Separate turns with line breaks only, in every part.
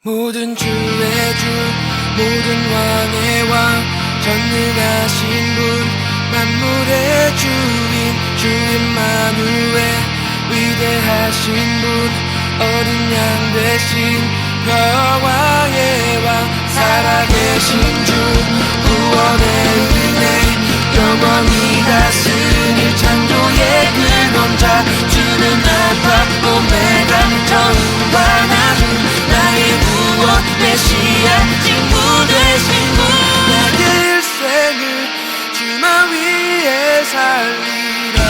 모든 주의 주 모든 왕의 왕 전능하신 분 만물의 주인 주 임마누엘 위대하신 분 어린 양 대신 여호와의 왕 살아계신 주 구원의 은혜 영원히 다스릴 창조의 근원자 주는 알파 오메가 처음과 나중 나의 구원 메시아 친구 되신 분 나의 일생을 주만 위해 살리라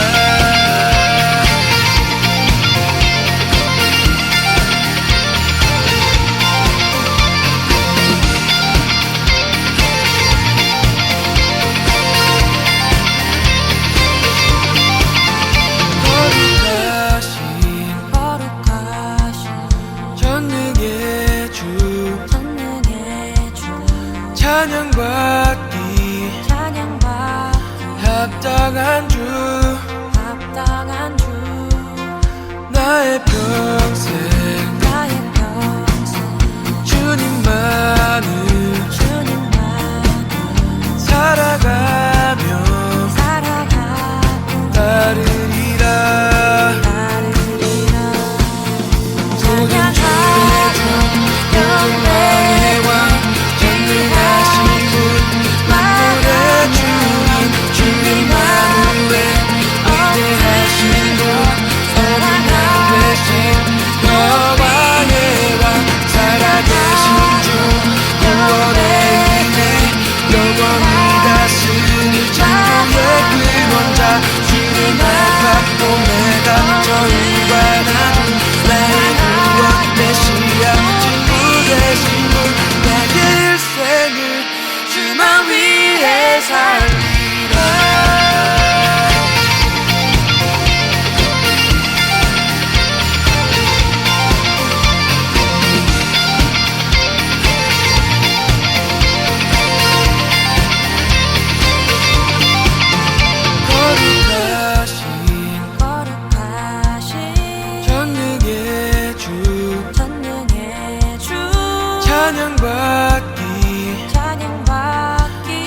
합당한 주 나의 평생 주님만을 살아가며 따르리라 모든 주의 주 모든 왕의 왕 전능하신 분 만물의 주인 주님만을 위대하신 분 어린 양 되신 여호와의 왕 살아계신 주 구원의 은혜 영원히 다스릴 창조의 근원자 주님 알파 오메가 처음과 나중 나의 구원 메시아 친구 되신 분 나의 일생을 주만 위해 살리라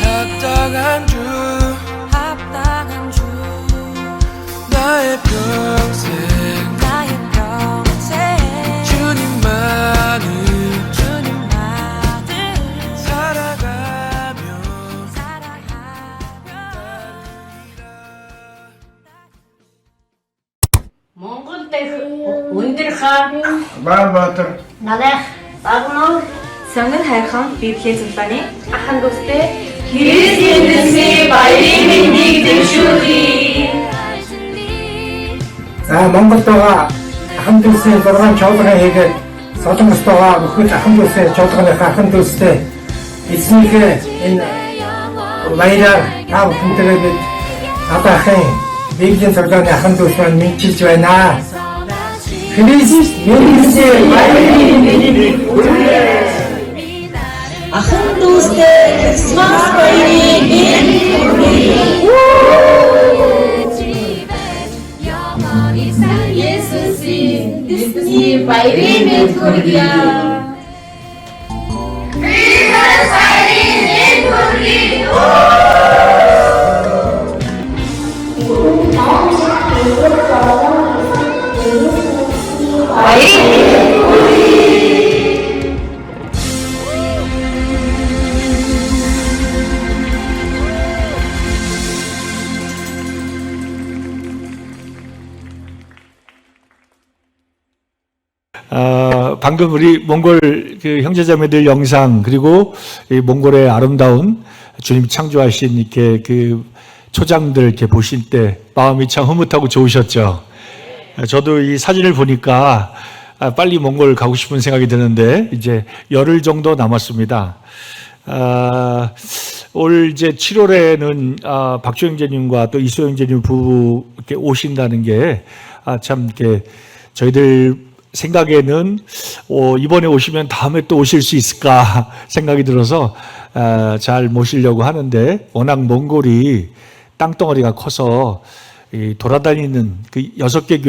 합당한 주 나의 평생 주님만을 살아가며
Монгол дэх өндөр хаан
Баатар
надах багнуу
Сонгон хайрхан Библийн цуглааны
ахан дүүстэй Христийн дэсний баярын мэндийг дэвшүүлье.
Монголд байгаа ахын дүүсийн 6 чуулган хийгээд Солонгост байгаа бүхэл ахын дүүсийн чуулганыхаа ахын дүүстэй эзнийхээ энэ баяраар та бүхэнтэйгээ бид надахын Библийн цуглааны ахын дүүс маань мэдчилж байна. Христийн баярын мэндийг хүргэе.
Ахан дүүстэй Крисмас баярын мэндийг хүргэе. 예수님 дэсний баярын мэнд хүргэе. Крисмас баярын мэнд хүргэе.
방금 우리 몽골 그 형제자매들 영상 그리고 이 몽골의 아름다운 주님 창조하신 이렇게 그 초장들 이렇게 보실 때 마음이 참 흐뭇하고 좋으셨죠. 저도 이 사진을 보니까 빨리 몽골 가고 싶은 생각이 드는데 이제 열흘 정도 남았습니다. 올 이제 7월에는 박주 형제님과 또 이소 형제님 부부 이렇게 오신다는 게 참 이렇게 저희들 생각에는 이번에 오시면 다음에 또 오실 수 있을까 생각이 들어서 잘 모시려고 하는데 워낙 몽골이 땅덩어리가 커서 돌아다니는 그 6개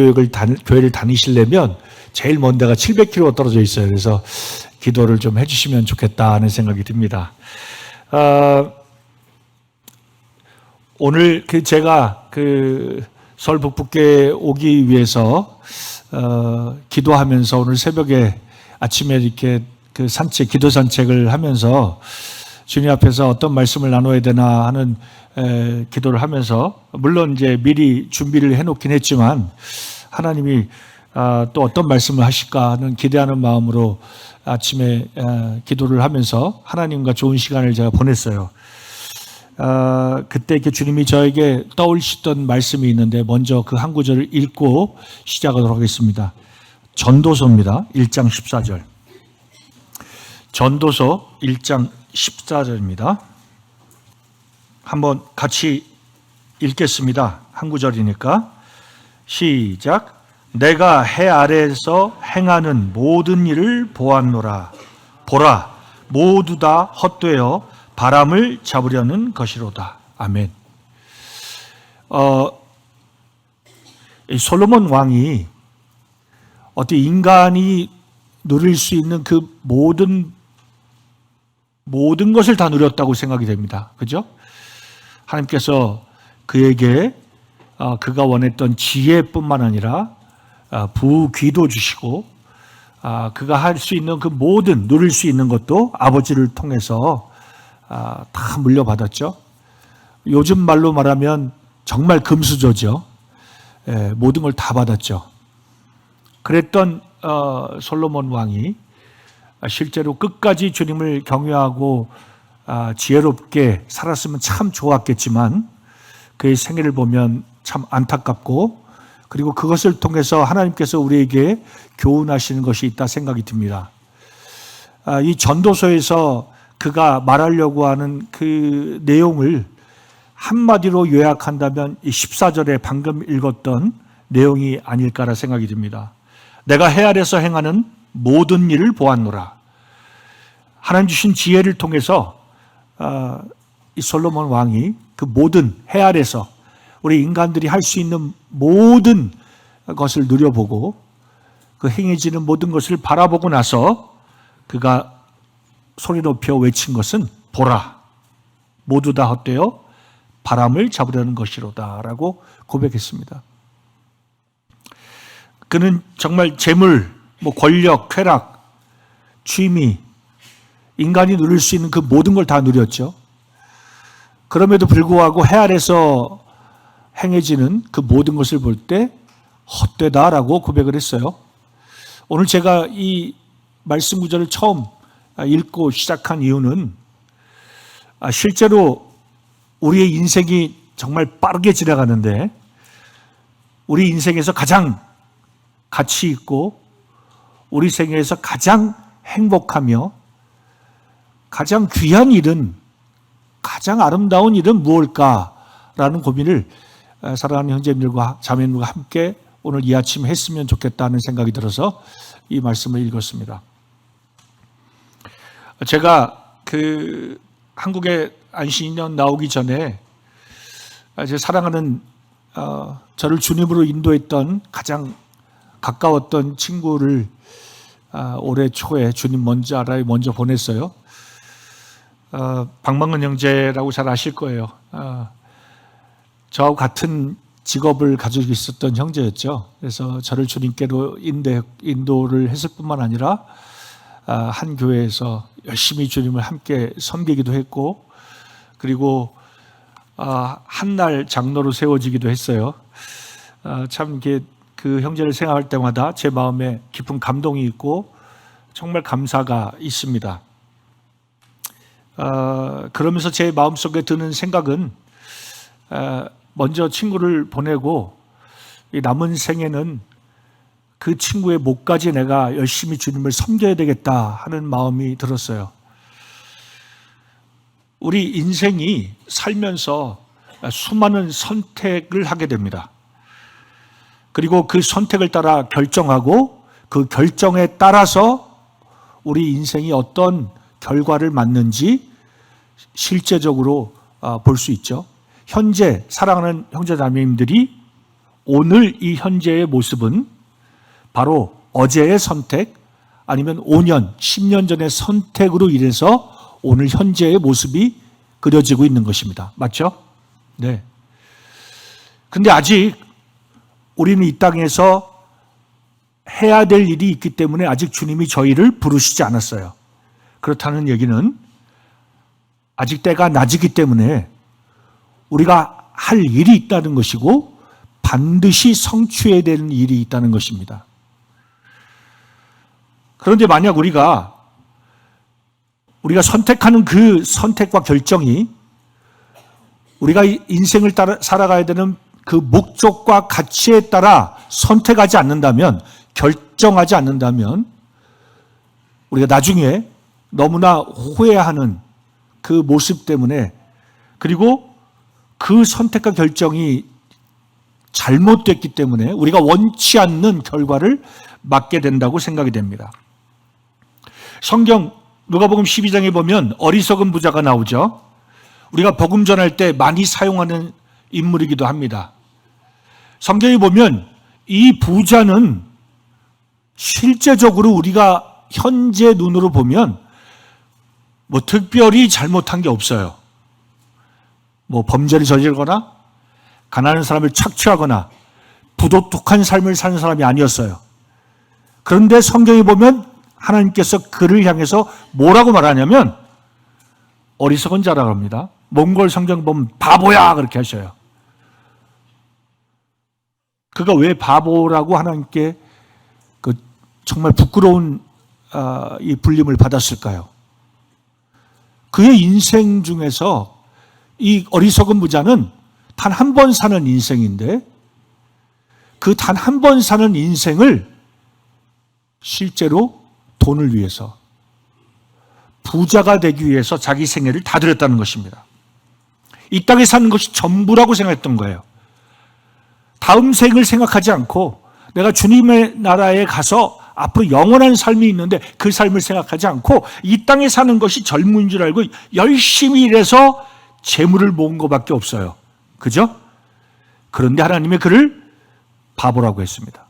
교회를 다니시려면 제일 먼 데가 700km 떨어져 있어요. 그래서 기도를 좀 해주시면 좋겠다 하는 생각이 듭니다. 오늘 제가 서울 북북교에 오기 위해서 기도하면서 오늘 새벽에 아침에 이렇게 기도 산책을 하면서 주님 앞에서 어떤 말씀을 나눠야 되나 하는 기도를 하면서, 물론 이제 미리 준비를 해놓긴 했지만 하나님이 또 어떤 말씀을 하실까 하는 기대하는 마음으로 아침에 기도를 하면서 하나님과 좋은 시간을 제가 보냈어요. 그때 이렇게 주님이 저에게 떠올리셨던 말씀이 있는데, 먼저 그 한 구절을 읽고 시작하도록 하겠습니다. 전도서입니다. 1장 14절. 전도서 1장 14절입니다. 한번 같이 읽겠습니다. 한 구절이니까. 시작. 내가 해 아래에서 행하는 모든 일을 보았노라. 보라, 모두 다 헛되어 바람을 잡으려는 것이로다. 아멘. 이 솔로몬 왕이 어떻게 인간이 누릴 수 있는 그 모든 것을 다 누렸다고 생각이 됩니다. 그죠? 하나님께서 그에게 그가 원했던 지혜뿐만 아니라 부귀도 주시고, 그가 할 수 있는 그 모든, 누릴 수 있는 것도 아버지를 통해서 다 물려받았죠. 요즘 말로 말하면 정말 금수저죠. 모든 걸 다 받았죠. 그랬던 솔로몬 왕이 실제로 끝까지 주님을 경외하고 지혜롭게 살았으면 참 좋았겠지만, 그의 생애를 보면 참 안타깝고, 그리고 그것을 통해서 하나님께서 우리에게 교훈하시는 것이 있다 생각이 듭니다. 이 전도서에서 그가 말하려고 하는 그 내용을 한마디로 요약한다면 이 14절에 방금 읽었던 내용이 아닐까라 생각이 듭니다. 내가 해 아래서 행하는 모든 일을 보았노라. 하나님 주신 지혜를 통해서 이 솔로몬 왕이 그 모든 해 아래서 우리 인간들이 할 수 있는 모든 것을 누려보고, 그 행해지는 모든 것을 바라보고 나서 그가 소리 높여 외친 것은 보라, 모두 다 헛되어 바람을 잡으려는 것이로다 라고 고백했습니다. 그는 정말 재물, 권력, 쾌락, 취미, 인간이 누릴 수 있는 그 모든 걸 다 누렸죠. 그럼에도 불구하고 해 아래서 행해지는 그 모든 것을 볼 때 헛되다라고 고백을 했어요. 오늘 제가 이 말씀 구절을 처음 읽고 시작한 이유는, 실제로 우리의 인생이 정말 빠르게 지나가는데, 우리 인생에서 가장 가치 있고 우리 생애에서 가장 행복하며 가장 귀한 일은, 가장 아름다운 일은 무엇일까라는 고민을 사랑하는 형제님들과 자매님들과 함께 오늘 이 아침 했으면 좋겠다는 생각이 들어서 이 말씀을 읽었습니다. 제가 한국에 안식 2년 나오기 전에 제 사랑하는 저를 주님으로 인도했던 가장 가까웠던 친구를 올해 초에 주님 먼저 알아요 먼저 보냈어요. 박망은 형제라고 잘 아실 거예요. 저하고 같은 직업을 가지고 있었던 형제였죠. 그래서 저를 주님께로 인도를 했을 뿐만 아니라 한 교회에서 열심히 주님을 함께 섬기기도 했고, 그리고 한날 장로로 세워지기도 했어요. 참 이게 그 형제를 생각할 때마다 제 마음에 깊은 감동이 있고 정말 감사가 있습니다. 그러면서 제 마음속에 드는 생각은, 먼저 친구를 보내고 이 남은 생에는 그 친구의 목까지 내가 열심히 주님을 섬겨야 되겠다 하는 마음이 들었어요. 우리 인생이 살면서 수많은 선택을 하게 됩니다. 그리고 그 선택을 따라 결정하고, 그 결정에 따라서 우리 인생이 어떤 결과를 맞는지 실제적으로 볼 수 있죠. 현재 사랑하는 형제자매님들이 오늘 이 현재의 모습은 바로 어제의 선택, 아니면 5년, 10년 전의 선택으로 인해서 오늘 현재의 모습이 그려지고 있는 것입니다. 맞죠? 네. 근데 아직 우리는 이 땅에서 해야 될 일이 있기 때문에 아직 주님이 저희를 부르시지 않았어요. 그렇다는 얘기는 아직 때가 낮이기 때문에 우리가 할 일이 있다는 것이고 반드시 성취해야 되는 일이 있다는 것입니다. 그런데 만약 우리가 선택하는 그 선택과 결정이 우리가 인생을 살아가야 되는 그 목적과 가치에 따라 선택하지 않는다면, 결정하지 않는다면 우리가 나중에 너무나 후회하는 그 모습 때문에, 그리고 그 선택과 결정이 잘못됐기 때문에 우리가 원치 않는 결과를 맞게 된다고 생각이 됩니다. 성경 누가복음 12장에 보면 어리석은 부자가 나오죠. 우리가 복음 전할 때 많이 사용하는 인물이기도 합니다. 성경에 보면 이 부자는 실제적으로 우리가 현재 눈으로 보면 뭐 특별히 잘못한 게 없어요. 뭐 범죄를 저지르거나 가난한 사람을 착취하거나 부도덕한 삶을 사는 사람이 아니었어요. 그런데 성경에 보면 하나님께서 그를 향해서 뭐라고 말하냐면 어리석은 자라고 합니다. 몽골 성경 보면 바보야 그렇게 하셔요. 그가 왜 바보라고 하나님께 그 정말 부끄러운 이 불림을 받았을까요? 그의 인생 중에서 이 어리석은 부자는 단 한 번 사는 인생인데 그 단 한 번 사는 인생을 실제로 돈을 위해서, 부자가 되기 위해서 자기 생애를 다 드렸다는 것입니다. 이 땅에 사는 것이 전부라고 생각했던 거예요. 다음 생을 생각하지 않고 내가 주님의 나라에 가서 앞으로 영원한 삶이 있는데 그 삶을 생각하지 않고 이 땅에 사는 것이 젊은 줄 알고 열심히 일해서 재물을 모은 것밖에 없어요. 그죠? 그런데 하나님이 그를 바보라고 했습니다.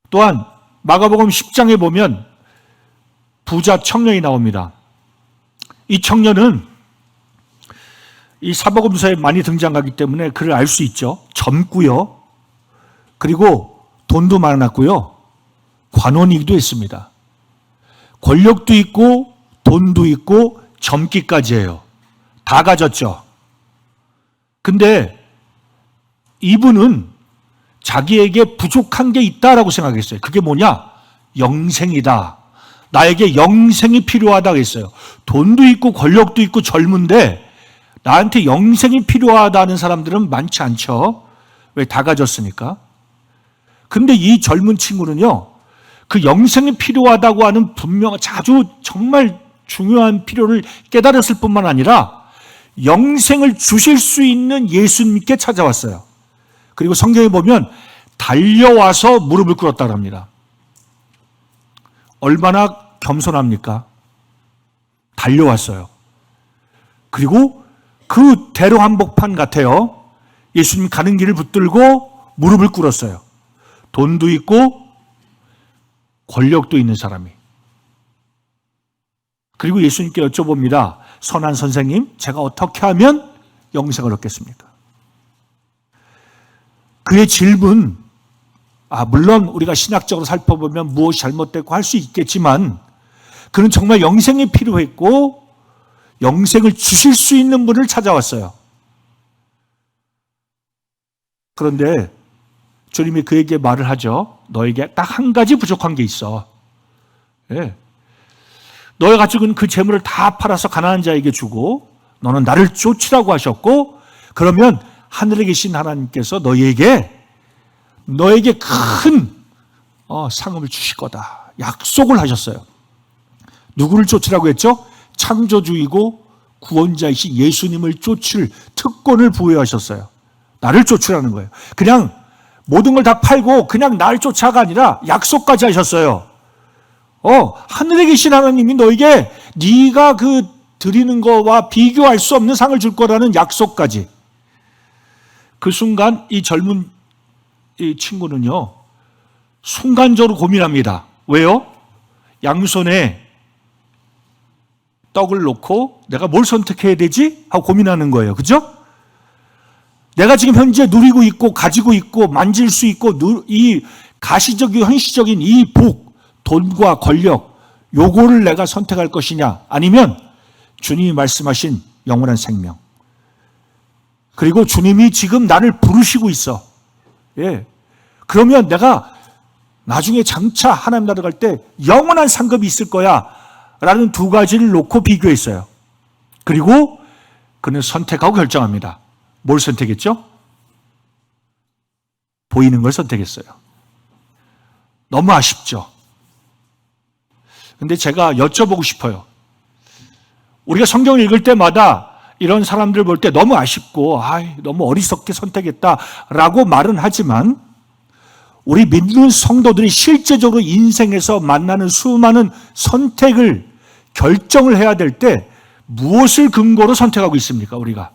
또한 마가복음 10장에 보면 부자 청년이 나옵니다. 이 청년은 이 사복음서에 많이 등장하기 때문에 그를 알 수 있죠. 젊고요. 그리고 돈도 많았고요. 관원이기도 했습니다. 권력도 있고 돈도 있고 젊기까지 해요. 다 가졌죠. 근데 이분은 자기에게 부족한 게 있다라고 생각했어요. 그게 뭐냐? 영생이다. 나에게 영생이 필요하다고 했어요. 돈도 있고 권력도 있고 젊은데 나한테 영생이 필요하다는 사람들은 많지 않죠. 왜? 다 가졌으니까. 근데 이 젊은 친구는요, 그 영생이 필요하다고 하는 분명 아주 정말 중요한 필요를 깨달았을 뿐만 아니라 영생을 주실 수 있는 예수님께 찾아왔어요. 그리고 성경에 보면 달려와서 무릎을 꿇었다고 합니다. 얼마나 겸손합니까? 달려왔어요. 그리고 그 대로 한복판 같아요. 예수님 가는 길을 붙들고 무릎을 꿇었어요. 돈도 있고 권력도 있는 사람이. 그리고 예수님께 여쭤봅니다. 선한 선생님, 제가 어떻게 하면 영생을 얻겠습니까? 그의 질문, 물론 우리가 신학적으로 살펴보면 무엇이 잘못됐고 할 수 있겠지만 그는 정말 영생이 필요했고 영생을 주실 수 있는 분을 찾아왔어요. 그런데 주님이 그에게 말을 하죠. 너에게 딱 한 가지 부족한 게 있어. 네. 너가 가지고 있는 그 재물을 다 팔아서 가난한 자에게 주고 너는 나를 쫓으라고 하셨고 그러면 하늘에 계신 하나님께서 너에게 큰 상음을 주실 거다. 약속을 하셨어요. 누구를 쫓으라고 했죠? 창조주이고 구원자이신 예수님을 쫓을 특권을 부여하셨어요. 나를 쫓으라는 거예요. 그냥 모든 걸 다 팔고 그냥 날 쫓아가 아니라 약속까지 하셨어요. 하늘에 계신 하나님이 너에게 네가 그 드리는 거와 비교할 수 없는 상을 줄 거라는 약속까지. 그 순간 이 젊은 이 친구는요, 순간적으로 고민합니다. 왜요? 양손에 떡을 놓고 내가 뭘 선택해야 되지? 하고 고민하는 거예요. 그죠? 내가 지금 현재 누리고 있고 가지고 있고 만질 수 있고 이 가시적이고 현실적인 이 복, 돈과 권력, 요거를 내가 선택할 것이냐, 아니면 주님이 말씀하신 영원한 생명, 그리고 주님이 지금 나를 부르시고 있어. 예. 그러면 내가 나중에 장차 하나님 나라 갈 때 영원한 상급이 있을 거야 라는 두 가지를 놓고 비교했어요. 그리고 그는 선택하고 결정합니다. 뭘 선택했죠? 보이는 걸 선택했어요. 너무 아쉽죠? 근데 제가 여쭤보고 싶어요. 우리가 성경을 읽을 때마다 이런 사람들 볼 때 너무 아쉽고 너무 어리석게 선택했다라고 말은 하지만, 우리 믿는 성도들이 실제적으로 인생에서 만나는 수많은 선택을 결정을 해야 될 때 무엇을 근거로 선택하고 있습니까? 우리가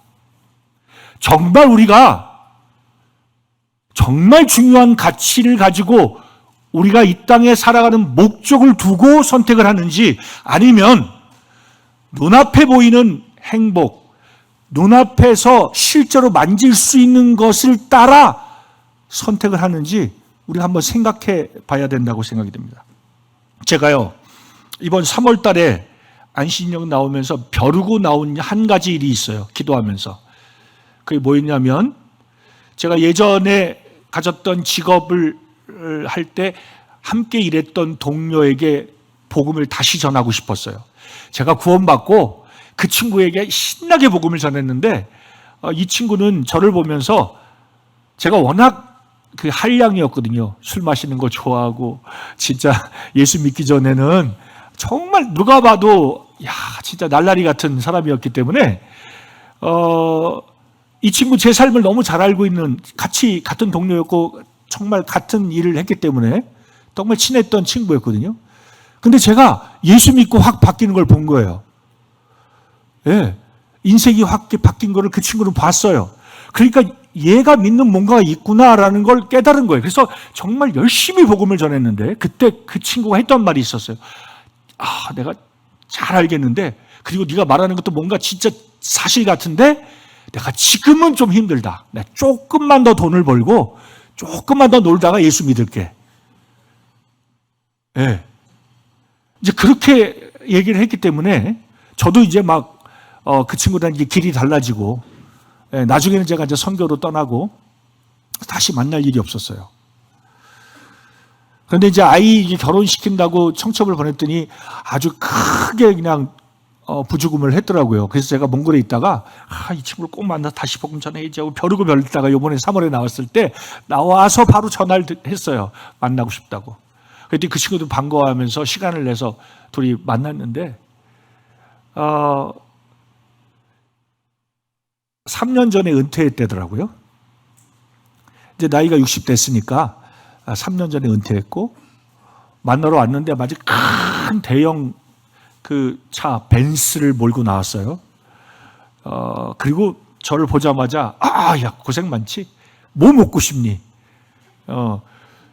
정말 중요한 가치를 가지고 우리가 이 땅에 살아가는 목적을 두고 선택을 하는지, 아니면 눈앞에 보이는 행복, 눈앞에서 실제로 만질 수 있는 것을 따라 선택을 하는지 우리가 한번 생각해 봐야 된다고 생각이 됩니다. 제가요, 이번 3월 달에 안신령 나오면서 벼르고 나온 한 가지 일이 있어요. 기도하면서. 그게 뭐였냐면, 제가 예전에 가졌던 직업을 할 때 함께 일했던 동료에게 복음을 다시 전하고 싶었어요. 제가 구원받고 그 친구에게 신나게 복음을 전했는데, 이 친구는 저를 보면서, 제가 워낙 그 한량이었거든요. 술 마시는 거 좋아하고, 진짜 예수 믿기 전에는 정말 누가 봐도 진짜 날라리 같은 사람이었기 때문에, 이 친구 제 삶을 너무 잘 알고 있는, 같은 동료였고 정말 같은 일을 했기 때문에 정말 친했던 친구였거든요. 근데 제가 예수 믿고 확 바뀌는 걸 본 거예요. 예, 인생이 확 바뀐 거를 그 친구는 봤어요. 그러니까 얘가 믿는 뭔가가 있구나라는 걸 깨달은 거예요. 그래서 정말 열심히 복음을 전했는데, 그때 그 친구가 했던 말이 있었어요. 내가 잘 알겠는데, 그리고 네가 말하는 것도 뭔가 진짜 사실 같은데, 내가 지금은 좀 힘들다. 내가 조금만 더 돈을 벌고 조금만 더 놀다가 예수 믿을게. 예. 이제 그렇게 얘기를 했기 때문에 저도 이제 막 그 친구랑 이제 길이 달라지고, 나중에는 제가 이제 선교로 떠나고 다시 만날 일이 없었어요. 그런데 이제 아이 결혼시킨다고 청첩을 보냈더니 아주 크게 그냥 부주금을 했더라고요. 그래서 제가 몽골에 있다가 이 친구를 꼭 만나서 다시 복음 전해야지 하고 벼르고 벼르다가 이번에 3월에 나왔을 때 나와서 바로 전화를 했어요. 만나고 싶다고. 그랬더니 그 친구도 반가워하면서 시간을 내서 둘이 만났는데, 3년 전에 은퇴했대더라고요. 이제 나이가 60 됐으니까 3년 전에 은퇴했고, 만나러 왔는데 마치 큰 대형 그 차 벤츠를 몰고 나왔어요. 그리고 저를 보자마자 야 고생 많지? 뭐 먹고 싶니?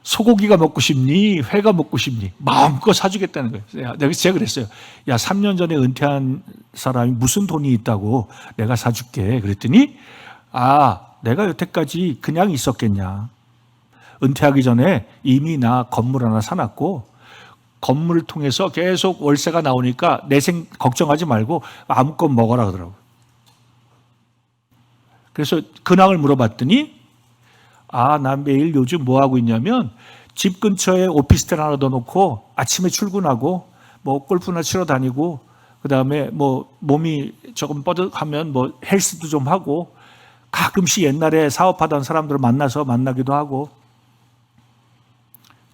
소고기가 먹고 싶니? 회가 먹고 싶니? 마음껏 사주겠다는 거예요. 제가 그랬어요. 3년 전에 은퇴한 사람이 무슨 돈이 있다고 내가 사줄게. 그랬더니 내가 여태까지 그냥 있었겠냐. 은퇴하기 전에 이미 나 건물 하나 사놨고, 건물을 통해서 계속 월세가 나오니까 내생 걱정하지 말고 마음껏 먹어라 그러더라고요. 그래서 근황을 물어봤더니 난 매일 요즘 뭐 하고 있냐면, 집 근처에 오피스텔 하나 더 놓고 아침에 출근하고 뭐 골프나 치러 다니고, 그다음에 뭐 몸이 조금 뻐득하면 뭐 헬스도 좀 하고, 가끔씩 옛날에 사업하던 사람들을 만나기도 하고,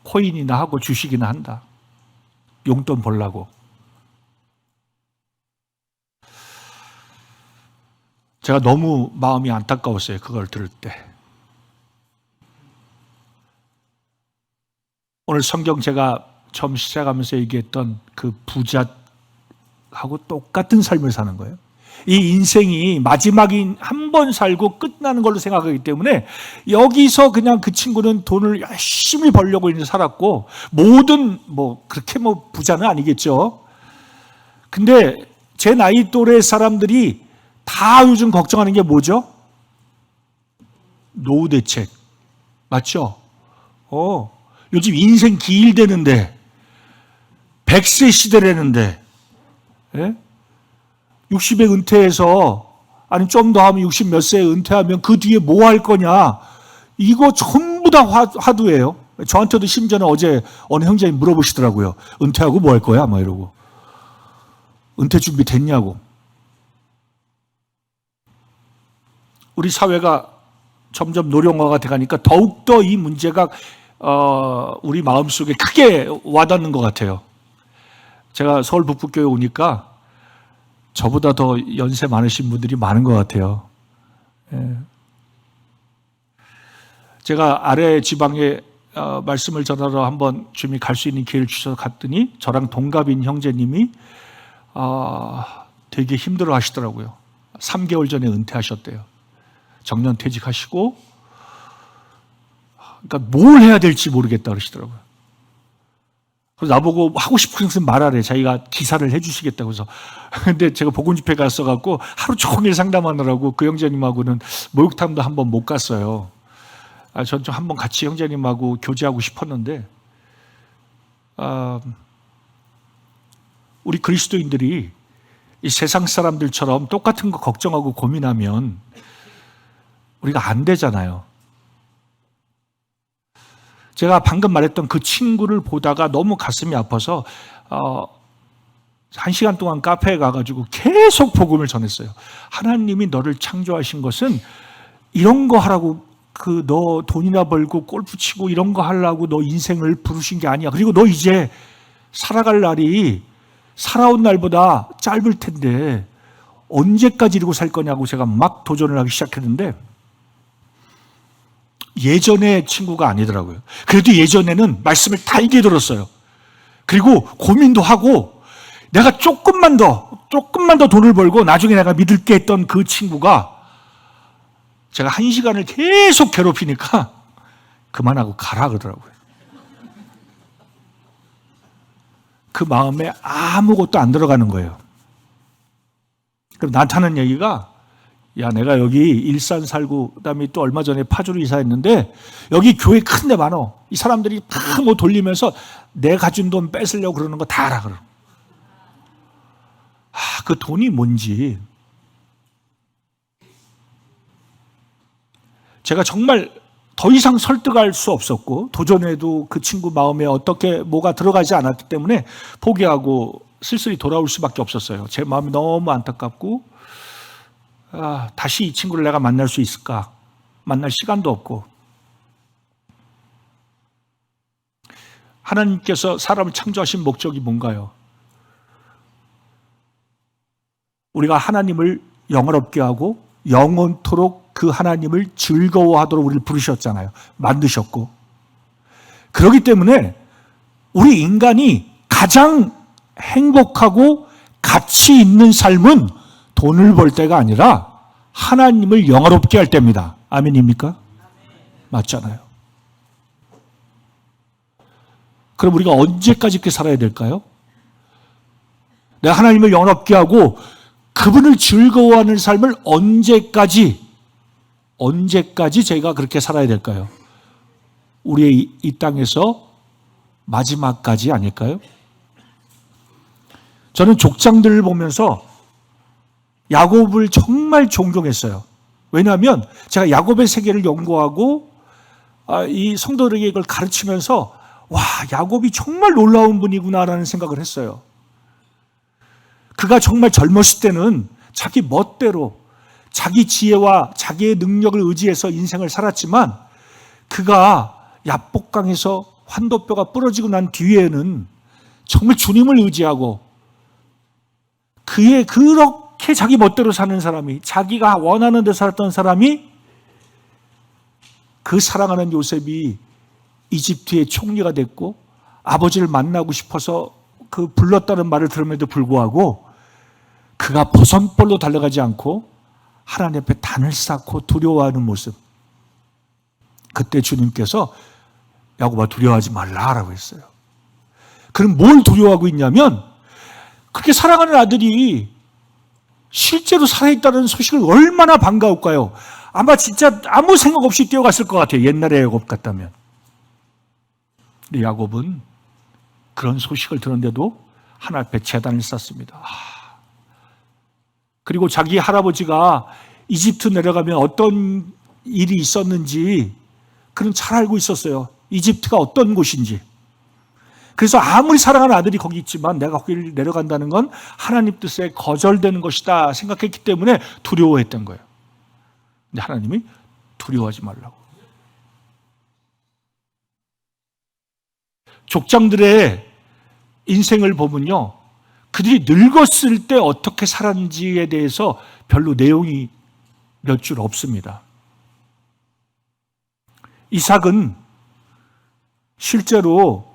코인이나 하고 주식이나 한다. 용돈 벌라고. 제가 너무 마음이 안타까웠어요. 그걸 들을 때. 오늘 성경 제가 처음 시작하면서 얘기했던 그 부자하고 똑같은 삶을 사는 거예요. 이 인생이 마지막인 한 번 살고 끝나는 걸로 생각하기 때문에 여기서 그냥 그 친구는 돈을 열심히 벌려고 이제 살았고 모든 그렇게 부자는 아니겠죠. 근데 제 나이 또래 사람들이 다 요즘 걱정하는 게 뭐죠? 노후 대책. 맞죠? 요즘 인생 길대는데 100세 시대라는데 60에 은퇴해서 아니 좀 더 하면 60 몇 세에 은퇴하면 그 뒤에 뭐 할 거냐 이거 전부 다 화두예요. 저한테도 심지어는 어제 어느 형제님 물어보시더라고요. 은퇴하고 뭐 할 거야? 막 이러고. 은퇴 준비 됐냐고. 우리 사회가 점점 노령화가 돼가니까 더욱더 이 문제가 우리 마음속에 크게 와닿는 것 같아요. 제가 서울 북부교회 오니까 저보다 더 연세 많으신 분들이 많은 것 같아요. 제가 아래 지방에 말씀을 전하러 한번 주님이 갈 수 있는 기회를 주셔서 갔더니 저랑 동갑인 형제님이 되게 힘들어 하시더라고요. 3개월 전에 은퇴하셨대요. 정년 퇴직하시고 그러니까 뭘 해야 될지 모르겠다 그러시더라고요. 그래서 나보고 하고 싶은 것은 말하래. 자기가 기사를 해주시겠다고 해서. 근데 제가 복음집회 갔어갖고 하루 종일 상담하느라고 그 형제님하고는 목욕탕도 한번 못 갔어요. 전 좀 한번 같이 형제님하고 교제하고 싶었는데, 우리 그리스도인들이 이 세상 사람들처럼 똑같은 거 걱정하고 고민하면 우리가 안 되잖아요. 제가 방금 말했던 그 친구를 보다가 너무 가슴이 아파서 1시간 동안 카페에 가가지고 계속 복음을 전했어요. 하나님이 너를 창조하신 것은 이런 거 하라고 너 돈이나 벌고 골프 치고 이런 거 하려고 너 인생을 부르신 게 아니야. 그리고 너 이제 살아갈 날이 살아온 날보다 짧을 텐데 언제까지 이러고 살 거냐고 제가 막 도전을 하기 시작했는데 예전의 친구가 아니더라고요. 그래도 예전에는 말씀을 달게 들었어요. 그리고 고민도 하고 내가 조금만 더 돈을 벌고 나중에 내가 믿을게 했던 그 친구가 제가 1시간을 계속 괴롭히니까 그만하고 가라 그러더라고요. 그 마음에 아무것도 안 들어가는 거예요. 그럼 나타난 얘기가 야, 내가 여기 일산 살고 그다음에 또 얼마 전에 파주로 이사했는데 여기 교회 큰 데 많어. 이 사람들이 다 뭐 돌리면서 내 가진 돈 뺏으려고 그러는 거 다 알아. 그럼. 그 돈이 뭔지. 제가 정말 더 이상 설득할 수 없었고 도전해도 그 친구 마음에 어떻게 뭐가 들어가지 않았기 때문에 포기하고 쓸쓸히 돌아올 수밖에 없었어요. 제 마음이 너무 안타깝고 다시 이 친구를 내가 만날 수 있을까? 만날 시간도 없고. 하나님께서 사람을 창조하신 목적이 뭔가요? 우리가 하나님을 영원롭게 하고 영원토록 그 하나님을 즐거워하도록 우리를 부르셨잖아요. 만드셨고. 그렇기 때문에 우리 인간이 가장 행복하고 가치 있는 삶은 돈을 벌 때가 아니라 하나님을 영화롭게 할 때입니다. 아멘입니까? 맞잖아요. 그럼 우리가 언제까지 이렇게 살아야 될까요? 내가 하나님을 영화롭게 하고 그분을 즐거워하는 삶을 언제까지 저희가 그렇게 살아야 될까요? 우리의 이 땅에서 마지막까지 아닐까요? 저는 족장들을 보면서 야곱을 정말 존경했어요. 왜냐하면 제가 야곱의 세계를 연구하고 이 성도들에게 이걸 가르치면서 와, 야곱이 정말 놀라운 분이구나라는 생각을 했어요. 그가 정말 젊었을 때는 자기 멋대로 자기 지혜와 자기의 능력을 의지해서 인생을 살았지만 그가 야복강에서 환도뼈가 부러지고 난 뒤에는 정말 주님을 의지하고 그의 그렇게 자기 멋대로 사는 사람이 자기가 원하는 데 살았던 사람이 그 사랑하는 요셉이 이집트의 총리가 됐고 아버지를 만나고 싶어서 그 불렀다는 말을 들음에도 불구하고 그가 버선벌로 달려가지 않고 하나님 앞에 단을 쌓고 두려워하는 모습. 그때 주님께서 야곱아 두려워하지 말라라고 했어요. 그럼 뭘 두려워하고 있냐면 그렇게 사랑하는 아들이 실제로 살아있다는 소식을 얼마나 반가울까요? 아마 진짜 아무 생각 없이 뛰어갔을 것 같아요. 옛날에 야곱 같다면. 근데 야곱은 그런 소식을 들었는데도 하나 앞에 제단을 쌓습니다. 그리고 자기 할아버지가 이집트 내려가면 어떤 일이 있었는지 그는 잘 알고 있었어요. 이집트가 어떤 곳인지. 그래서 아무리 사랑하는 아들이 거기 있지만 내가 거기를 내려간다는 건 하나님 뜻에 거절되는 것이다 생각했기 때문에 두려워했던 거예요. 근데 하나님이 두려워하지 말라고. 족장들의 인생을 보면요, 그들이 늙었을 때 어떻게 살았는지에 대해서 별로 내용이 몇 줄 없습니다. 이삭은 실제로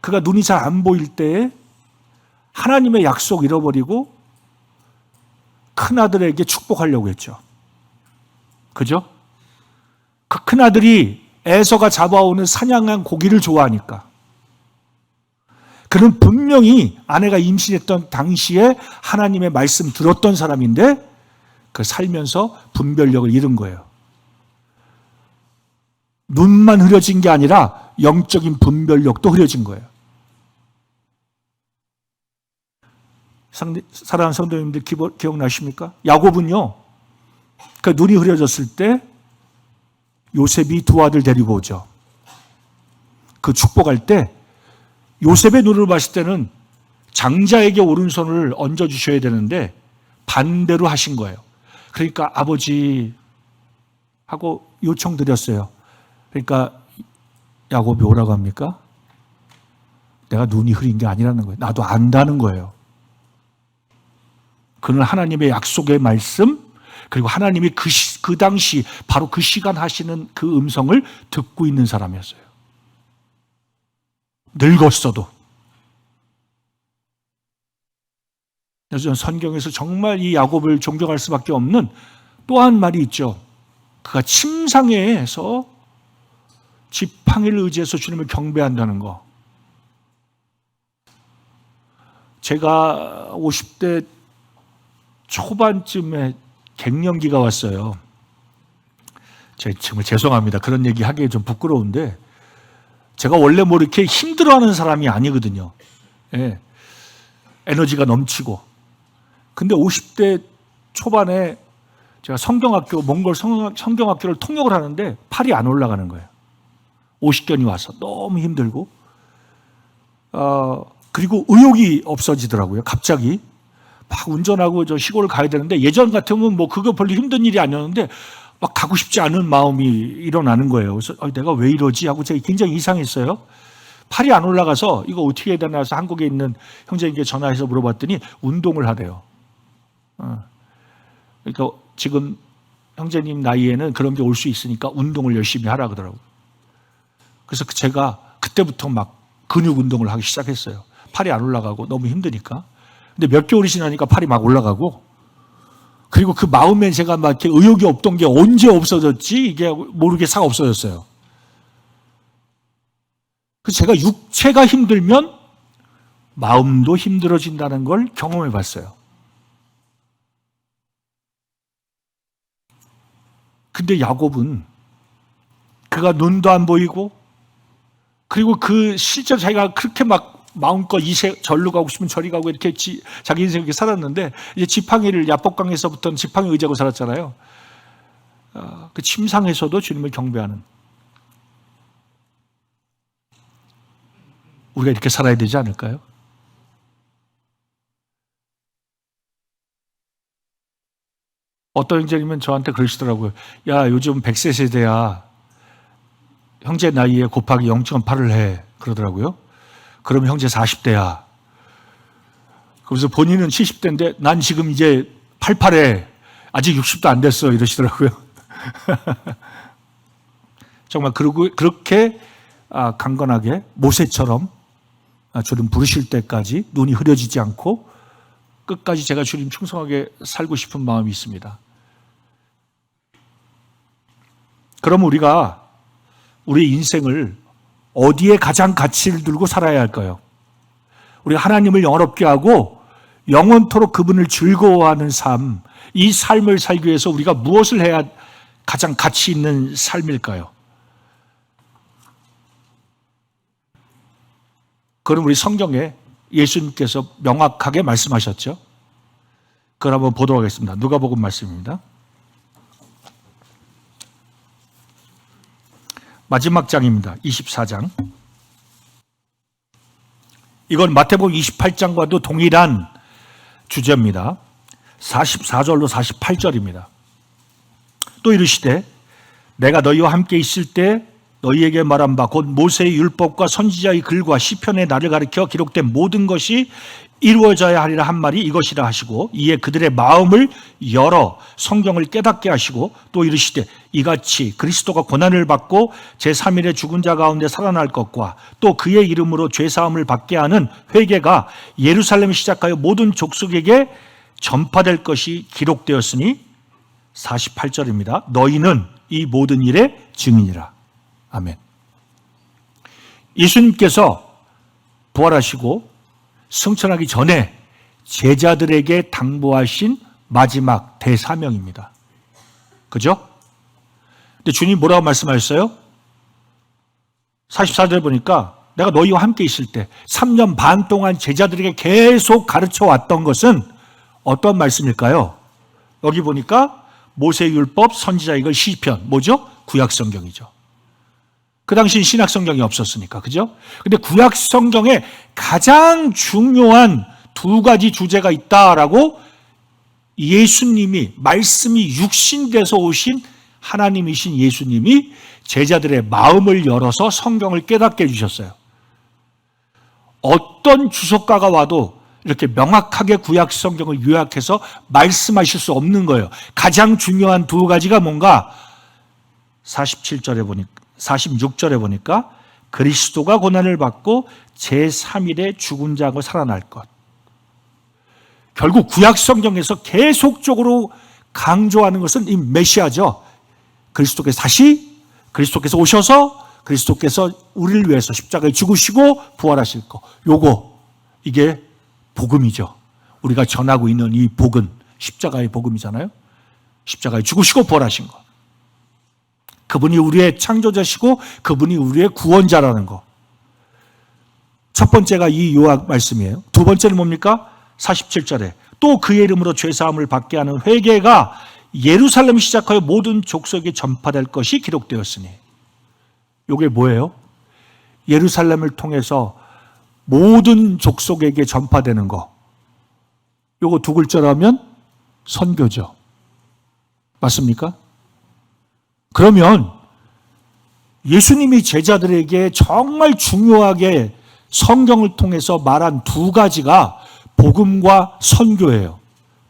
그가 눈이 잘 안 보일 때에 하나님의 약속 잃어버리고 큰아들에게 축복하려고 했죠. 그죠? 그 큰아들이 에서가 잡아오는 사냥한 고기를 좋아하니까. 그는 분명히 아내가 임신했던 당시에 하나님의 말씀 들었던 사람인데 그 살면서 분별력을 잃은 거예요. 눈만 흐려진 게 아니라 영적인 분별력도 흐려진 거예요. 사랑하는 성도님들 기억나십니까? 야곱은요, 그 눈이 흐려졌을 때 요셉이 두 아들 데리고 오죠. 그 축복할 때 요셉의 눈을 봤을 때는 장자에게 오른손을 얹어주셔야 되는데 반대로 하신 거예요. 그러니까 아버지 하고 요청드렸어요. 그러니까 야곱이 오라고 합니까? 내가 눈이 흐린 게 아니라는 거예요. 나도 안다는 거예요. 그는 하나님의 약속의 말씀, 그리고 하나님이 그 당시 바로 그 시간 하시는 그 음성을 듣고 있는 사람이었어요. 늙었어도. 그래서 저는 성경에서 정말 이 야곱을 존경할 수밖에 없는 또 한 말이 있죠. 그가 침상에서 지팡이를 의지해서 주님을 경배한다는 거. 제가 50대 초반쯤에 갱년기가 왔어요. 정말 죄송합니다. 그런 얘기 하기에 좀 부끄러운데 제가 원래 뭐 이렇게 힘들어하는 사람이 아니거든요. 예. 에너지가 넘치고. 근데 50대 초반에 제가 성경학교, 몽골 성경학교를 통역을 하는데 팔이 안 올라가는 거예요. 50견이 와서 너무 힘들고, 그리고 의욕이 없어지더라고요. 갑자기 막 운전하고 저 시골을 가야 되는데 예전 같으면 뭐 그거 별로 힘든 일이 아니었는데 막 가고 싶지 않은 마음이 일어나는 거예요. 그래서 내가 왜 이러지 하고 제가 굉장히 이상했어요. 팔이 안 올라가서 이거 어떻게 해야 되나 해서 한국에 있는 형제에게 전화해서 물어봤더니 운동을 하래요. 그러니까 지금 형제님 나이에는 그런 게 올 수 있으니까 운동을 열심히 하라 그러더라고요. 그래서 제가 그때부터 막 근육 운동을 하기 시작했어요. 팔이 안 올라가고 너무 힘드니까. 근데 몇 개월이 지나니까 팔이 막 올라가고, 그리고 그 마음에 제가 막 이렇게 의욕이 없던 게 언제 없어졌지? 이게 모르게 싹 없어졌어요. 그래서 제가 육체가 힘들면 마음도 힘들어진다는 걸 경험해 봤어요. 근데 야곱은 그가 눈도 안 보이고, 그리고 그 실제로 자기가 그렇게 막 마음껏 절로 가고 싶으면 저리 가고 이렇게 자기 인생 이렇게 살았는데, 이제 지팡이를 야복강에서부터는 지팡이 의지하고 살았잖아요. 그 침상에서도 주님을 경배하는, 우리가 이렇게 살아야 되지 않을까요? 어떤 형제님은 저한테 그러시더라고요. 야, 요즘 100세 세대야. 형제 나이에 곱하기 0.8을 해. 그러더라고요. 그러면 형제 40대야. 그래서 본인은 70대인데 난 지금 이제 88에 아직 60도 안 됐어. 이러시더라고요. 정말 그렇게 강건하게 모세처럼 주님 부르실 때까지 눈이 흐려지지 않고 끝까지 제가 주님 충성하게 살고 싶은 마음이 있습니다. 그럼 우리가 우리 인생을 어디에 가장 가치를 두고 살아야 할까요? 우리가 하나님을 영화롭게 하고 영원토록 그분을 즐거워하는 삶, 이 삶을 살기 위해서 우리가 무엇을 해야 가장 가치 있는 삶일까요? 그럼 우리 성경에 예수님께서 명확하게 말씀하셨죠. 그걸 한번 보도록 하겠습니다. 누가복음 말씀입니다. 마지막 장입니다. 24장. 이건 마태복음 28장과도 동일한 주제입니다. 44절로 48절입니다. 또 이르시되 내가 너희와 함께 있을 때 너희에게 말한 바 곧 모세의 율법과 선지자의 글과 시편의 나를 가리켜 기록된 모든 것이 이루어져야 하리라 한 말이 이것이라 하시고 이에 그들의 마음을 열어 성경을 깨닫게 하시고 또 이르시되 이같이 그리스도가 고난을 받고 제3일에 죽은 자 가운데 살아날 것과 또 그의 이름으로 죄사함을 받게 하는 회개가 예루살렘을 시작하여 모든 족속에게 전파될 것이 기록되었으니 48절입니다. 너희는 이 모든 일의 증인이라. 아멘. 예수님께서 부활하시고 승천하기 전에 제자들에게 당부하신 마지막 대사명입니다. 그죠? 근데 주님 뭐라고 말씀하셨어요? 44절에 보니까 내가 너희와 함께 있을 때 3년 반 동안 제자들에게 계속 가르쳐 왔던 것은 어떤 말씀일까요? 여기 보니까 모세의 율법, 선지자의 글, 시편, 뭐죠? 구약성경이죠. 그 당시엔 신약성경이 없었으니까, 그죠? 근데 구약성경에 가장 중요한 두 가지 주제가 있다라고 예수님이, 말씀이 육신돼서 오신 하나님이신 예수님이 제자들의 마음을 열어서 성경을 깨닫게 해주셨어요. 어떤 주석가가 와도 이렇게 명확하게 구약성경을 요약해서 말씀하실 수 없는 거예요. 가장 중요한 두 가지가 뭔가 47절에 보니까 46절에 보니까 그리스도가 고난을 받고 제3일에 죽은 자고 살아날 것. 결국 구약성경에서 계속적으로 강조하는 것은 이 메시아죠. 그리스도께서 오셔서 그리스도께서 우리를 위해서 십자가에 죽으시고 부활하실 것. 이게 복음이죠. 우리가 전하고 있는 이 복음, 십자가의 복음이잖아요. 십자가에 죽으시고 부활하신 것. 그분이 우리의 창조자시고 그분이 우리의 구원자라는 것. 첫 번째가 이 요약 말씀이에요. 두 번째는 뭡니까? 47절에 또 그의 이름으로 죄사함을 받게 하는 회개가 예루살렘을 시작하여 모든 족속에 전파될 것이 기록되었으니. 이게 뭐예요? 예루살렘을 통해서 모든 족속에게 전파되는 거. 요거 두 글자로 하면 선교죠. 맞습니까? 그러면 예수님이 제자들에게 정말 중요하게 성경을 통해서 말한 두 가지가 복음과 선교예요.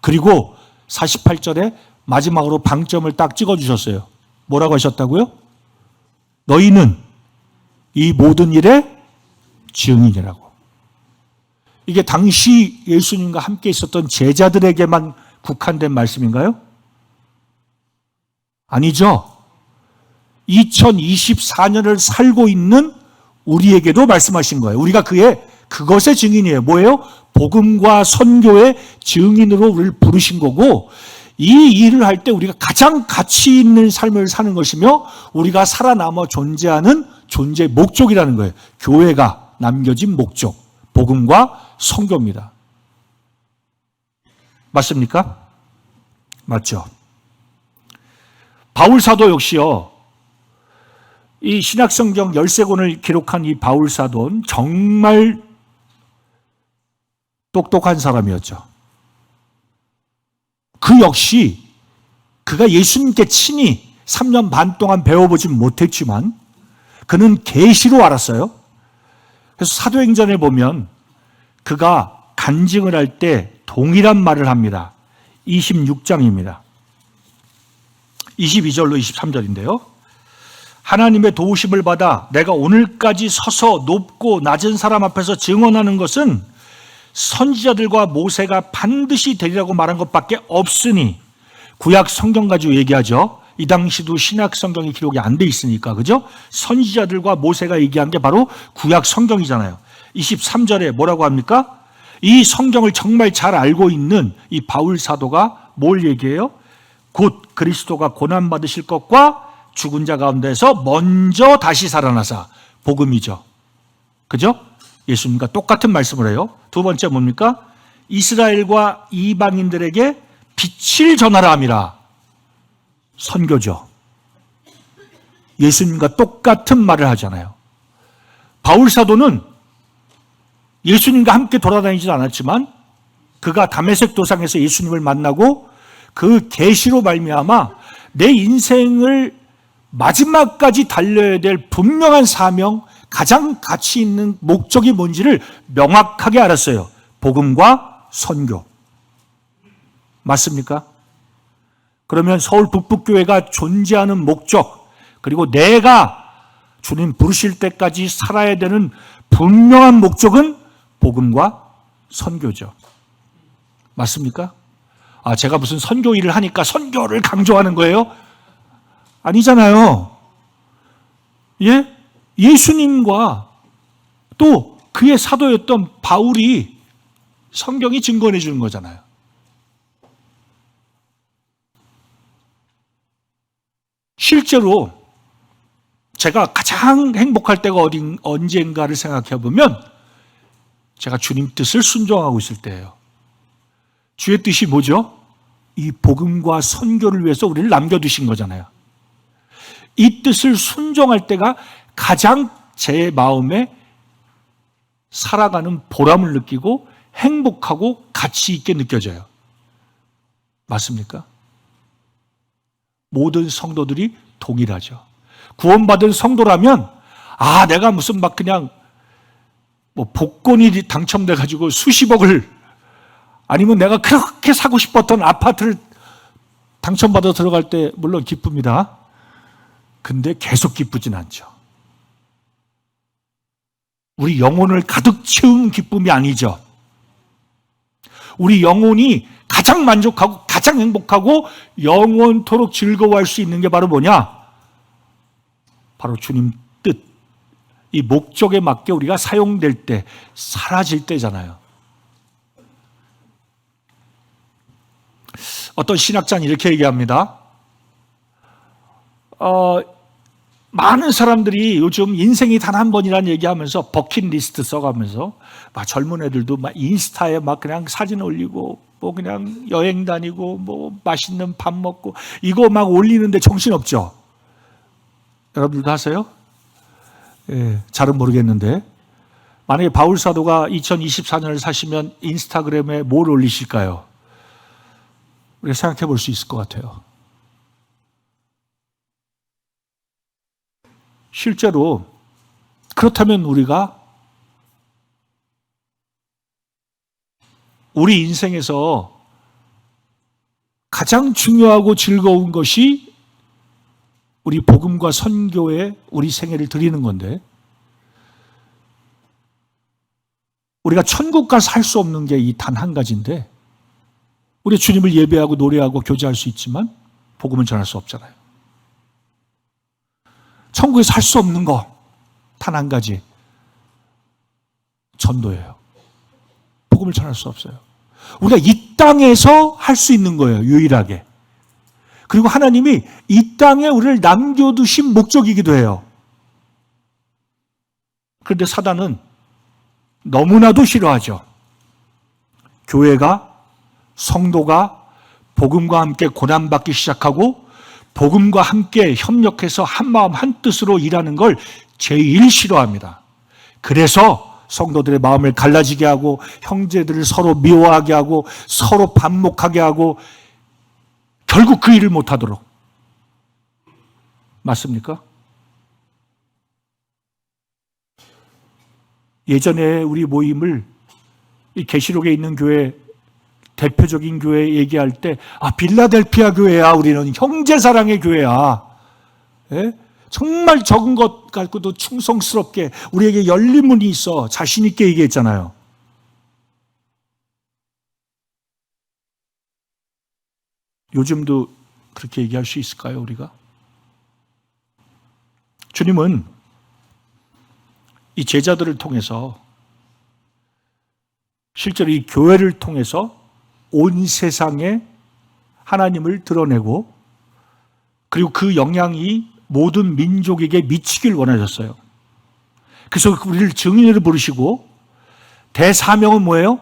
그리고 48절에 마지막으로 방점을 딱 찍어주셨어요. 뭐라고 하셨다고요? 너희는 이 모든 일의 증인이라고. 이게 당시 예수님과 함께 있었던 제자들에게만 국한된 말씀인가요? 아니죠. 2024년을 살고 있는 우리에게도 말씀하신 거예요. 우리가 그것의 증인이에요. 뭐예요? 복음과 선교의 증인으로 우리를 부르신 거고, 이 일을 할 때 우리가 가장 가치 있는 삶을 사는 것이며 우리가 살아남아 존재하는 존재의 목적이라는 거예요. 교회가 남겨진 목적, 복음과 선교입니다. 맞습니까? 맞죠? 바울 사도 역시요. 이 신약성경 13권을 기록한 이 바울 사도는 정말 똑똑한 사람이었죠. 그 역시 그가 예수님께 친히 3년 반 동안 배워보진 못했지만 그는 계시로 알았어요. 그래서 사도행전에 보면 그가 간증을 할 때 동일한 말을 합니다. 26장입니다. 22절로 23절인데요. 하나님의 도우심을 받아 내가 오늘까지 서서 높고 낮은 사람 앞에서 증언하는 것은 선지자들과 모세가 반드시 되리라고 말한 것밖에 없으니 구약 성경 가지고 얘기하죠. 이 당시도 신약 성경이 기록이 안 돼 있으니까, 그죠? 선지자들과 모세가 얘기한 게 바로 구약 성경이잖아요. 23절에 뭐라고 합니까? 이 성경을 정말 잘 알고 있는 이 바울 사도가 뭘 얘기해요? 곧 그리스도가 고난받으실 것과 죽은 자 가운데서 먼저 다시 살아나사, 복음이죠. 그죠? 예수님과 똑같은 말씀을 해요. 두 번째 뭡니까? 이스라엘과 이방인들에게 빛을 전하라 함이라. 선교죠. 예수님과 똑같은 말을 하잖아요. 바울 사도는 예수님과 함께 돌아다니지 않았지만 그가 다메섹 도상에서 예수님을 만나고 그 계시로 말미암아 내 인생을 마지막까지 달려야 될 분명한 사명, 가장 가치 있는 목적이 뭔지를 명확하게 알았어요. 복음과 선교. 맞습니까? 그러면 서울 북북교회가 존재하는 목적, 그리고 내가 주님 부르실 때까지 살아야 되는 분명한 목적은 복음과 선교죠. 맞습니까? 제가 무슨 선교 일을 하니까 선교를 강조하는 거예요? 아니잖아요. 예? 예수님과 또 그의 사도였던 바울이 성경이 증거해 주는 거잖아요. 실제로 제가 가장 행복할 때가 언젠가를 생각해 보면 제가 주님 뜻을 순종하고 있을 때예요. 주의 뜻이 뭐죠? 이 복음과 선교를 위해서 우리를 남겨두신 거잖아요. 이 뜻을 순종할 때가 가장 제 마음에 살아가는 보람을 느끼고 행복하고 가치 있게 느껴져요. 맞습니까? 모든 성도들이 동일하죠. 구원받은 성도라면 내가 무슨 막 그냥 복권이 당첨돼 가지고 수십억을, 아니면 내가 그렇게 사고 싶었던 아파트를 당첨받아 들어갈 때 물론 기쁩니다. 근데 계속 기쁘진 않죠. 우리 영혼을 가득 채운 기쁨이 아니죠. 우리 영혼이 가장 만족하고 가장 행복하고 영원토록 즐거워할 수 있는 게 바로 뭐냐? 바로 주님 뜻, 이 목적에 맞게 우리가 사용될 때, 사라질 때잖아요. 어떤 신학자는 이렇게 얘기합니다. 많은 사람들이 요즘 인생이 단 한 번이라는 얘기하면서 버킷리스트 써가면서 막 젊은 애들도 막 인스타에 막 그냥 사진 올리고 뭐 그냥 여행 다니고 뭐 맛있는 밥 먹고 이거 막 올리는데 정신없죠. 여러분들도 하세요? 예, 잘은 모르겠는데 만약에 바울 사도가 2024년을 사시면 인스타그램에 뭘 올리실까요? 우리가 생각해 볼 수 있을 것 같아요. 실제로 그렇다면 우리가 우리 인생에서 가장 중요하고 즐거운 것이 우리 복음과 선교에 우리 생애를 드리는 건데, 우리가 천국 가서 할 수 없는 게 이 단 한 가지인데, 우리 주님을 예배하고 노래하고 교제할 수 있지만 복음은 전할 수 없잖아요. 천국에서 할 수 없는 거 단 한 가지, 전도예요. 복음을 전할 수 없어요. 우리가 이 땅에서 할 수 있는 거예요, 유일하게. 그리고 하나님이 이 땅에 우리를 남겨두신 목적이기도 해요. 그런데 사단은 너무나도 싫어하죠. 교회가, 성도가 복음과 함께 고난받기 시작하고 복음과 함께 협력해서 한마음 한뜻으로 일하는 걸 제일 싫어합니다. 그래서 성도들의 마음을 갈라지게 하고 형제들을 서로 미워하게 하고 서로 반목하게 하고 결국 그 일을 못하도록. 맞습니까? 예전에 우리 모임을 이 계시록에 있는 교회, 대표적인 교회 얘기할 때 빌라델피아 교회야, 우리는 형제사랑의 교회야. 예? 정말 적은 것 갖고도 충성스럽게 우리에게 열린 문이 있어 자신 있게 얘기했잖아요. 요즘도 그렇게 얘기할 수 있을까요, 우리가? 주님은 이 제자들을 통해서 실제로 이 교회를 통해서 온 세상에 하나님을 드러내고 그리고 그 영향이 모든 민족에게 미치길 원하셨어요. 그래서 우리를 증인으로 부르시고 대사명은 뭐예요?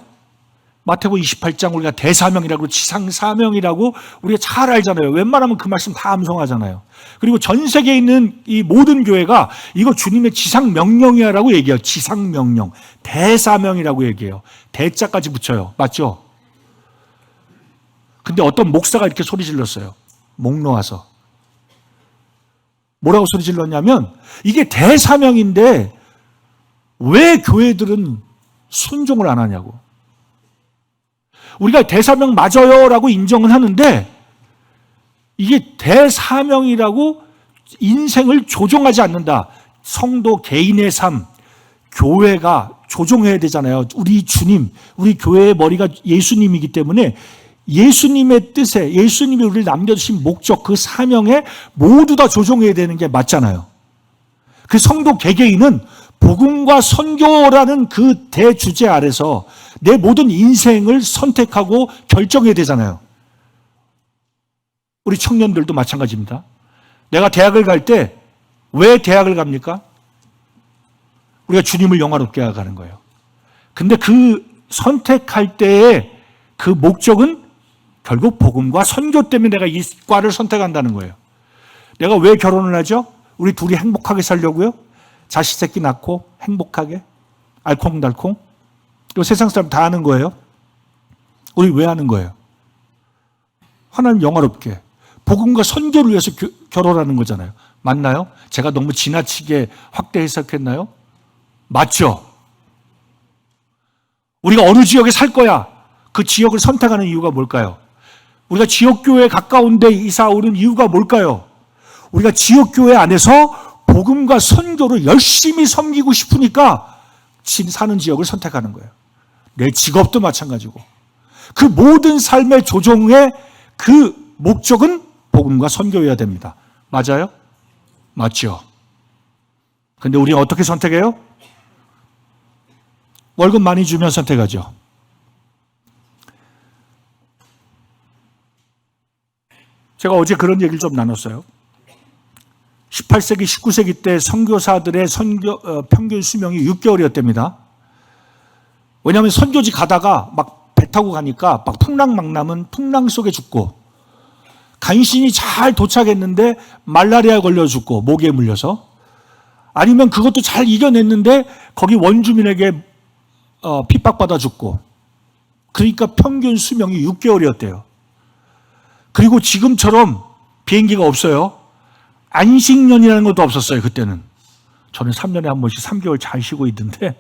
마태복음 28장 우리가 대사명이라고 지상사명이라고 우리가 잘 알잖아요. 웬만하면 그 말씀 다 암송하잖아요. 그리고 전 세계에 있는 이 모든 교회가 이거 주님의 지상명령이라고 얘기해요. 지상명령. 대사명이라고 얘기해요. 대자까지 붙여요. 맞죠? 근데 어떤 목사가 이렇게 소리 질렀어요. 목 놓아서. 뭐라고 소리 질렀냐면 이게 대사명인데 왜 교회들은 순종을 안 하냐고. 우리가 대사명 맞아요 라고 인정은 하는데 이게 대사명이라고 인생을 조종하지 않는다. 성도 개인의 삶, 교회가 조종해야 되잖아요. 우리 주님, 우리 교회의 머리가 예수님이기 때문에 예수님의 뜻에, 예수님이 우리를 남겨주신 목적, 그 사명에 모두 다 조종해야 되는 게 맞잖아요. 그 성도 개개인은 복음과 선교라는 그 대주제 아래서 내 모든 인생을 선택하고 결정해야 되잖아요. 우리 청년들도 마찬가지입니다. 내가 대학을 갈 때 왜 대학을 갑니까? 우리가 주님을 영화롭게 하는 거예요. 근데 그 선택할 때의 그 목적은 결국 복음과 선교 때문에 내가 이 과를 선택한다는 거예요. 내가 왜 결혼을 하죠? 우리 둘이 행복하게 살려고요? 자식 새끼 낳고 행복하게 알콩달콩. 이거 세상 사람 다 하는 거예요. 우리 왜 하는 거예요? 하나님 영화롭게 복음과 선교를 위해서 결혼하는 거잖아요. 맞나요? 제가 너무 지나치게 확대 해석했나요? 맞죠? 우리가 어느 지역에 살 거야. 그 지역을 선택하는 이유가 뭘까요? 우리가 지역교회에 가까운 데 이사 오는 이유가 뭘까요? 우리가 지역교회 안에서 복음과 선교를 열심히 섬기고 싶으니까 사는 지역을 선택하는 거예요. 내 직업도 마찬가지고. 그 모든 삶의 조종의 그 목적은 복음과 선교여야 됩니다. 맞아요? 맞죠? 근데 우리가 어떻게 선택해요? 월급 많이 주면 선택하죠. 제가 어제 그런 얘기를 좀 나눴어요. 18세기, 19세기 때 선교사들의 평균 수명이 6개월이었답니다. 왜냐하면 선교지 가다가 막 배 타고 가니까 막 풍랑망나면 풍랑 속에 죽고 간신히 잘 도착했는데 말라리아에 걸려 죽고 모기에 물려서 아니면 그것도 잘 이겨냈는데 거기 원주민에게 핍박받아 죽고 그러니까 평균 수명이 6개월이었대요. 그리고 지금처럼 비행기가 없어요. 안식년이라는 것도 없었어요. 그때는. 저는 3년에 한 번씩 3개월 잘 쉬고 있는데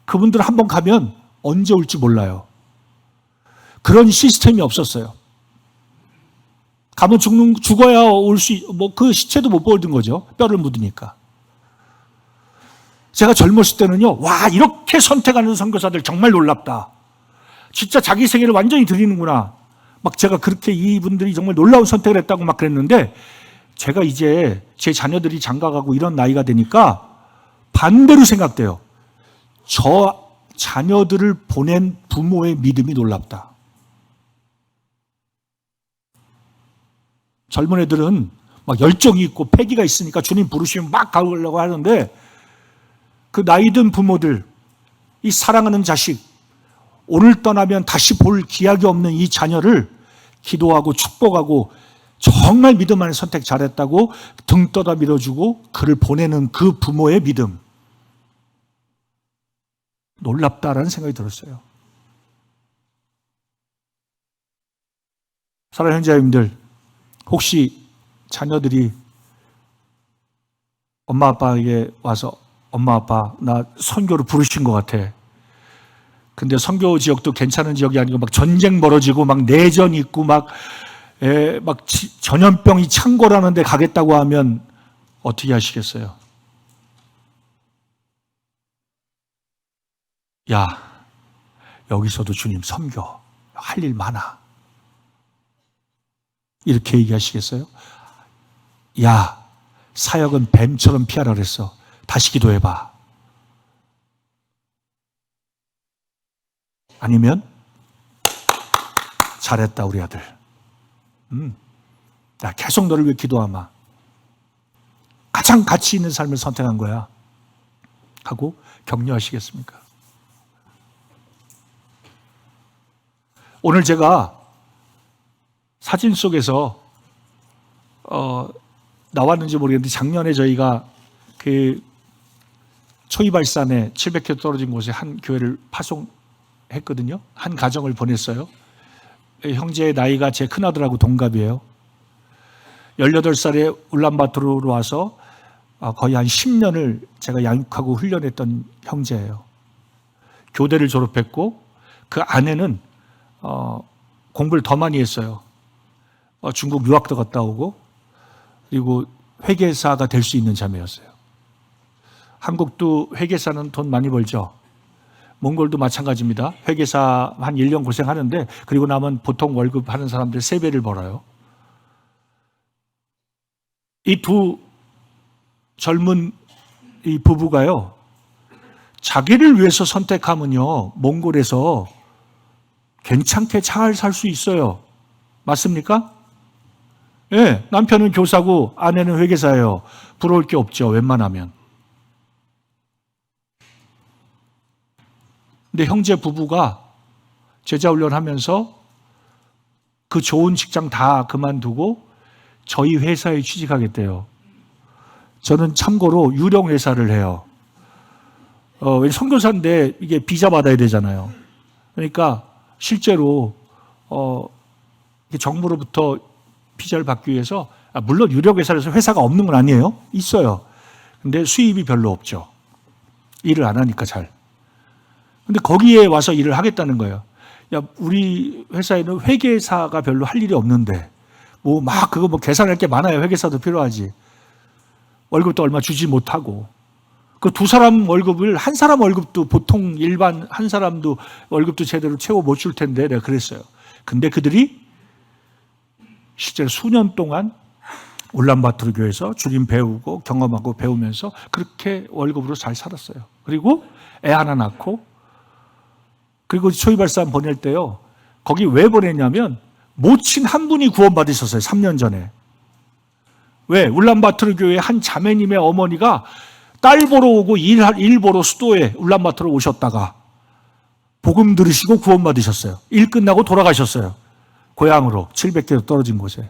그분들은 한 번 가면 언제 올지 몰라요. 그런 시스템이 없었어요. 가면 죽어야 올 그 시체도 못 보던 거죠. 뼈를 묻으니까. 제가 젊었을 때는요, 와, 이렇게 선택하는 선교사들 정말 놀랍다. 진짜 자기 세계를 완전히 드리는구나. 막 제가 그렇게 이분들이 정말 놀라운 선택을 했다고 막 그랬는데 제가 이제 제 자녀들이 장가가고 이런 나이가 되니까 반대로 생각돼요. 저 자녀들을 보낸 부모의 믿음이 놀랍다. 젊은 애들은 막 열정이 있고 패기가 있으니까 주님 부르시면 막 가려고 하는데 그 나이 든 부모들, 이 사랑하는 자식, 오늘 떠나면 다시 볼 기약이 없는 이 자녀를 기도하고 축복하고 정말 믿음 안에 선택 잘했다고 등 떠다 밀어주고 그를 보내는 그 부모의 믿음. 놀랍다라는 생각이 들었어요. 사랑하는 형제자매님들, 혹시 자녀들이 엄마 아빠에게 와서 엄마 아빠 나 선교를 부르신 것 같아. 근데 선교 지역도 괜찮은 지역이 아니고 막 전쟁 벌어지고 막 내전 있고 막 전염병이 창궐하는 데 가겠다고 하면 어떻게 하시겠어요? 야, 여기서도 주님 선교 할 일 많아. 이렇게 얘기하시겠어요? 야, 사역은 뱀처럼 피하라 그랬어. 다시 기도해봐. 아니면 잘했다 우리 아들. 나 계속 너를 위해 기도하마. 가장 가치 있는 삶을 선택한 거야. 하고 격려하시겠습니까? 오늘 제가 사진 속에서 나왔는지 모르겠는데 작년에 저희가 그 초이발산에 700km 떨어진 곳에 한 교회를 파송했거든요. 한 가정을 보냈어요. 형제의 나이가 제 큰아들하고 동갑이에요. 18살에 울란바토르로 와서 거의 한 10년을 제가 양육하고 훈련했던 형제예요. 교대를 졸업했고 그 아내는 공부를 더 많이 했어요. 중국 유학도 갔다 오고 그리고 회계사가 될 수 있는 자매였어요. 한국도 회계사는 돈 많이 벌죠. 몽골도 마찬가지입니다. 회계사 한 1년 고생하는데 그리고 나면 보통 월급 하는 사람들 3배를 벌어요. 이 두 젊은 이 부부가요, 자기를 위해서 선택하면요, 몽골에서 괜찮게 잘 살 수 있어요. 맞습니까? 예, 남편은 교사고 아내는 회계사예요. 부러울 게 없죠, 웬만하면. 근데 형제 부부가 제자훈련하면서 그 좋은 직장 다 그만두고 저희 회사에 취직하겠대요. 저는 참고로 유령 회사를 해요. 선교사인데 이게 비자 받아야 되잖아요. 그러니까 실제로 정부로부터 비자를 받기 위해서 물론 유령 회사에서 회사가 없는 건 아니에요. 있어요. 근데 수입이 별로 없죠. 일을 안 하니까 잘. 근데 거기에 와서 일을 하겠다는 거예요. 야, 우리 회사에는 회계사가 별로 할 일이 없는데 그거 계산할 게 많아요. 회계사도 필요하지. 월급도 얼마 주지 못하고. 그 두 사람 월급을, 한 사람 월급도 보통 일반 한 사람도 월급도 제대로 채워 못 줄 텐데 내가 그랬어요. 근데 그들이 실제로 수년 동안 울란바토르 교회에서 주님 배우고 경험하고 배우면서 그렇게 월급으로 잘 살았어요. 그리고 애 하나 낳고 그리고 초이발산 보낼 때요. 거기 왜 보냈냐면 모친 한 분이 구원받으셨어요. 3년 전에. 왜? 울란바토르 교회 한 자매님의 어머니가 딸 보러 오고 일 보러 수도에 울란바토르 오셨다가 복음 들으시고 구원받으셨어요. 일 끝나고 돌아가셨어요. 고향으로 700km 떨어진 곳에.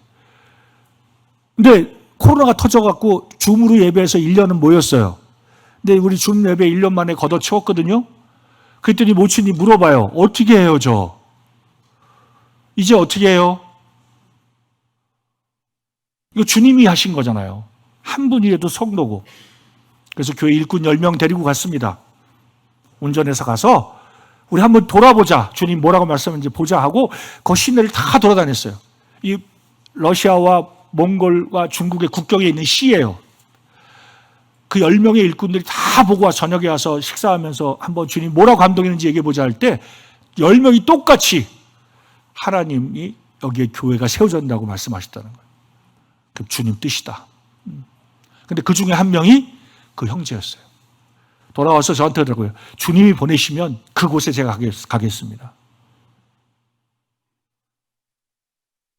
근데 코로나가 터져갖고 줌으로 예배해서 1년은 모였어요. 근데 우리 줌 예배 1년 만에 걷어치웠거든요. 그랬더니 모친이 물어봐요. 어떻게 해요, 저? 이제 어떻게 해요? 이거 주님이 하신 거잖아요. 한 분이라도 성도고. 그래서 교회 일꾼 10명 데리고 갔습니다. 운전해서 가서 우리 한번 돌아보자. 주님 뭐라고 말씀하는지 보자 하고 그 시내를 다 돌아다녔어요. 이 러시아와 몽골과 중국의 국경에 있는 시예요. 그 10명의 일꾼들이 다 보고 와 저녁에 와서 식사하면서 한번 주님 뭐라고 감동했는지 얘기해보자 할 때 10명이 똑같이 하나님이 여기에 교회가 세워진다고 말씀하셨다는 거예요. 그 주님 뜻이다. 근데 그 중에 한 명이 그 형제였어요. 돌아와서 저한테 하더라고요. 주님이 보내시면 그곳에 제가 가겠습니다.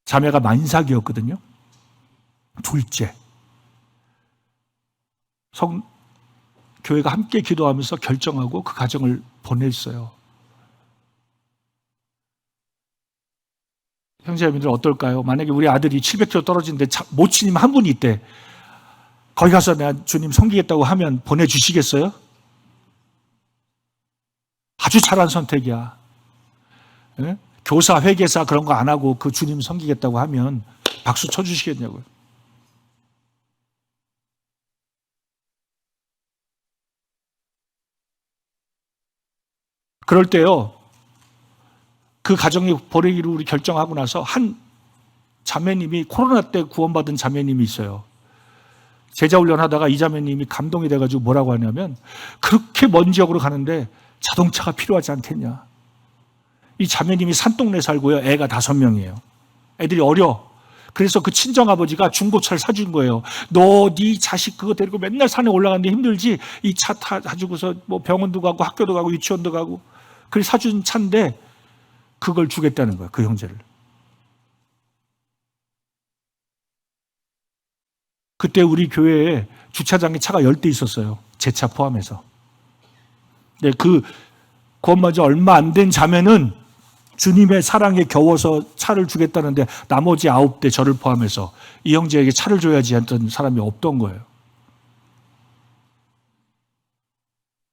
자매가 만삭이었거든요. 둘째. 교회가 함께 기도하면서 결정하고 그 가정을 보냈어요. 형제자매들 어떨까요? 만약에 우리 아들이 700km 떨어진데 모친님 한 분이 있대. 거기 가서 내가 주님 섬기겠다고 하면 보내주시겠어요? 아주 잘한 선택이야. 예? 교사, 회계사 그런 거 안 하고 그 주님 섬기겠다고 하면 박수 쳐주시겠냐고요. 그럴 때요, 그 가정이 보내기로 우리 결정하고 나서 한 자매님이 코로나 때 구원받은 자매님이 있어요. 제자훈련 하다가 이 자매님이 감동이 돼가지고 뭐라고 하냐면 그렇게 먼 지역으로 가는데 자동차가 필요하지 않겠냐. 이 자매님이 산동네 살고요. 애가 5명이에요. 애들이 어려. 그래서 그 친정아버지가 중고차를 사준 거예요. 너 네 자식 그거 데리고 맨날 산에 올라가는데 힘들지? 이 차 가지고서 뭐 병원도 가고 학교도 가고 유치원도 가고. 그래서 사준 차인데 그걸 주겠다는 거야, 그 형제를. 그때 우리 교회에 주차장에 차가 10대 있었어요. 제 차 포함해서. 네, 그 엄마죠. 얼마 안 된 자매는 주님의 사랑에 겨워서 차를 주겠다는데 나머지 9대 저를 포함해서 이 형제에게 차를 줘야지 했던 사람이 없던 거예요.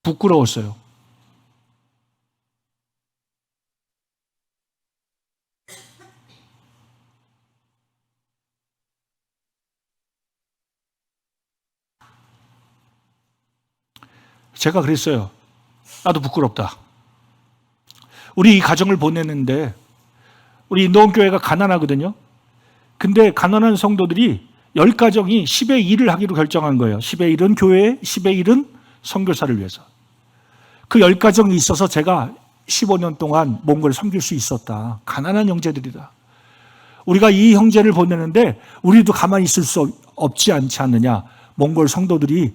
부끄러웠어요. 제가 그랬어요. 나도 부끄럽다. 우리 이 가정을 보냈는데 우리 인도원교회가 가난하거든요. 근데 가난한 성도들이 10가정이 10의 1을 하기로 결정한 거예요. 10의 1은 교회, 10의 1은 선교사를 위해서. 그 10가정이 있어서 제가 15년 동안 몽골을 섬길 수 있었다. 가난한 형제들이다. 우리가 이 형제를 보내는데 우리도 가만히 있을 수 없지 않지 않느냐. 몽골 성도들이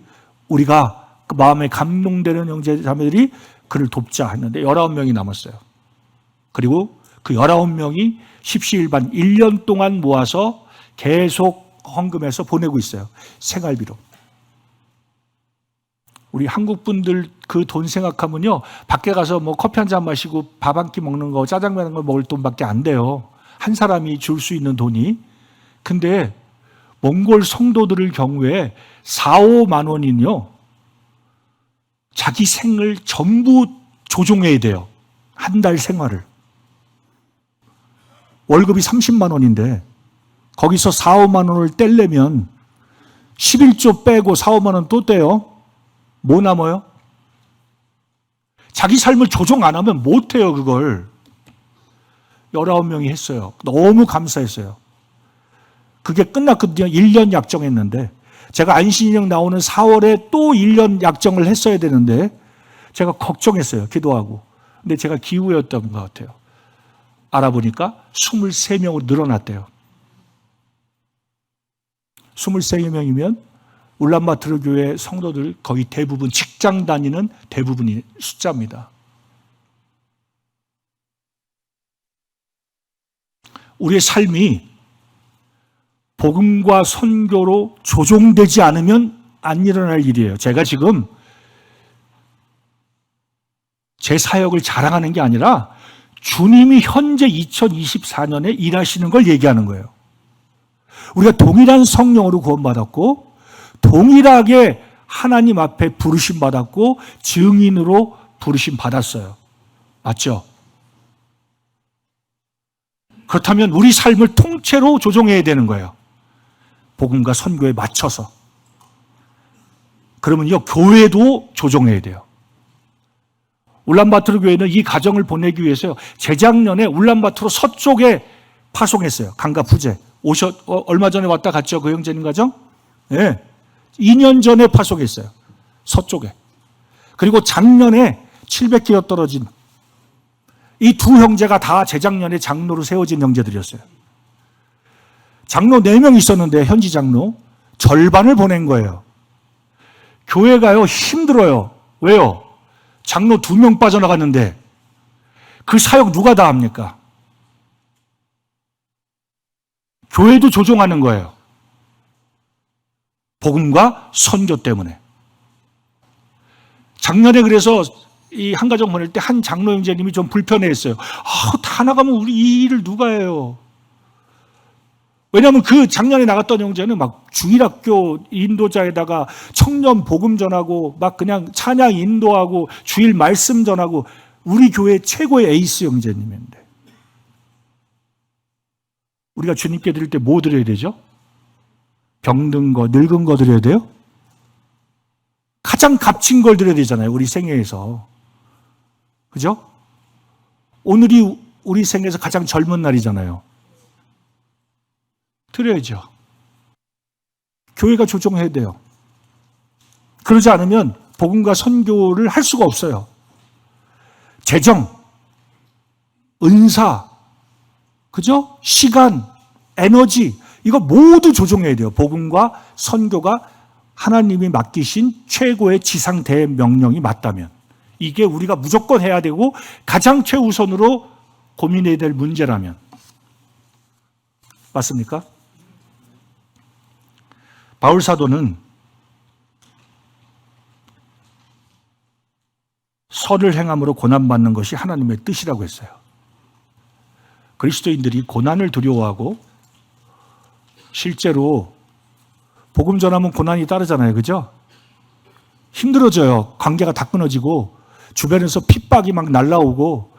우리가 그 마음에 감동되는 형제 자매들이 그를 돕자 했는데 19명이 남았어요. 그리고 그 19명이 십시일반 1년 동안 모아서 계속 헌금해서 보내고 있어요. 생활비로. 우리 한국 분들 그 돈 생각하면요. 밖에 가서 뭐 커피 한 잔 마시고 밥 한 끼 먹는 거, 짜장면 한 거 먹을 돈밖에 안 돼요. 한 사람이 줄 수 있는 돈이. 근데 몽골 성도들의 경우에 4, 5만 원이요. 자기 생을 전부 조종해야 돼요. 한 달 생활을. 월급이 30만 원인데 거기서 4, 5만 원을 떼려면 11조 빼고 4, 5만 원 또 떼요. 뭐 남아요? 자기 삶을 조종 안 하면 못 해요, 그걸. 19명이 했어요. 너무 감사했어요. 그게 끝났거든요. 1년 약정했는데 제가 안신인형 나오는 4월에 또 1년 약정을 했어야 되는데 제가 걱정했어요. 기도하고. 근데 제가 기우였던 것 같아요. 알아보니까 23명으로 늘어났대요. 23명이면 울란바토르 교회 성도들 거의 대부분 직장 다니는 대부분이 숫자입니다. 우리의 삶이 복음과 선교로 조종되지 않으면 안 일어날 일이에요. 제가 지금 제 사역을 자랑하는 게 아니라 주님이 현재 2024년에 일하시는 걸 얘기하는 거예요. 우리가 동일한 성령으로 구원받았고 동일하게 하나님 앞에 부르심 받았고 증인으로 부르심 받았어요. 맞죠? 그렇다면 우리 삶을 통째로 조종해야 되는 거예요. 복음과 선교에 맞춰서. 그러면요, 교회도 조종해야 돼요. 울란바토르 교회는 이 가정을 보내기 위해서요, 재작년에 울란바토르 서쪽에 파송했어요. 강가 부제. 얼마 전에 왔다 갔죠, 그 형제님 가정? 네. 2년 전에 파송했어요. 서쪽에. 그리고 작년에 700km 떨어진 이 두 형제가 다 재작년에 장로로 세워진 형제들이었어요. 장로 4명 있었는데 현지 장로 절반을 보낸 거예요. 교회가요 힘들어요. 왜요? 장로 2명 빠져나갔는데 그 사역 누가 다 합니까? 교회도 조종하는 거예요. 복음과 선교 때문에. 작년에 그래서 이 한 가정 보낼 때 한 장로 형제님이 좀 불편해했어요. 다 나가면 우리 이 일을 누가 해요? 왜냐하면 그 작년에 나갔던 형제는 막 주일학교 인도자에다가 청년 복음 전하고 막 그냥 찬양 인도하고 주일 말씀 전하고 우리 교회 최고의 에이스 형제님인데 우리가 주님께 드릴 때 뭐 드려야 되죠? 병든 거, 늙은 거 드려야 돼요? 가장 값진 걸 드려야 되잖아요. 우리 생애에서. 그죠? 오늘이 우리 생애에서 가장 젊은 날이잖아요. 드려야죠. 교회가 조종해야 돼요. 그러지 않으면 복음과 선교를 할 수가 없어요. 재정, 은사, 그죠? 시간, 에너지 이거 모두 조종해야 돼요. 복음과 선교가 하나님이 맡기신 최고의 지상 대명령이 맞다면. 이게 우리가 무조건 해야 되고 가장 최우선으로 고민해야 될 문제라면. 맞습니까? 바울 사도는 선을 행함으로 고난받는 것이 하나님의 뜻이라고 했어요. 그리스도인들이 고난을 두려워하고 실제로 복음 전하면 고난이 따르잖아요. 그죠? 힘들어져요. 관계가 다 끊어지고 주변에서 핍박이 막 날라오고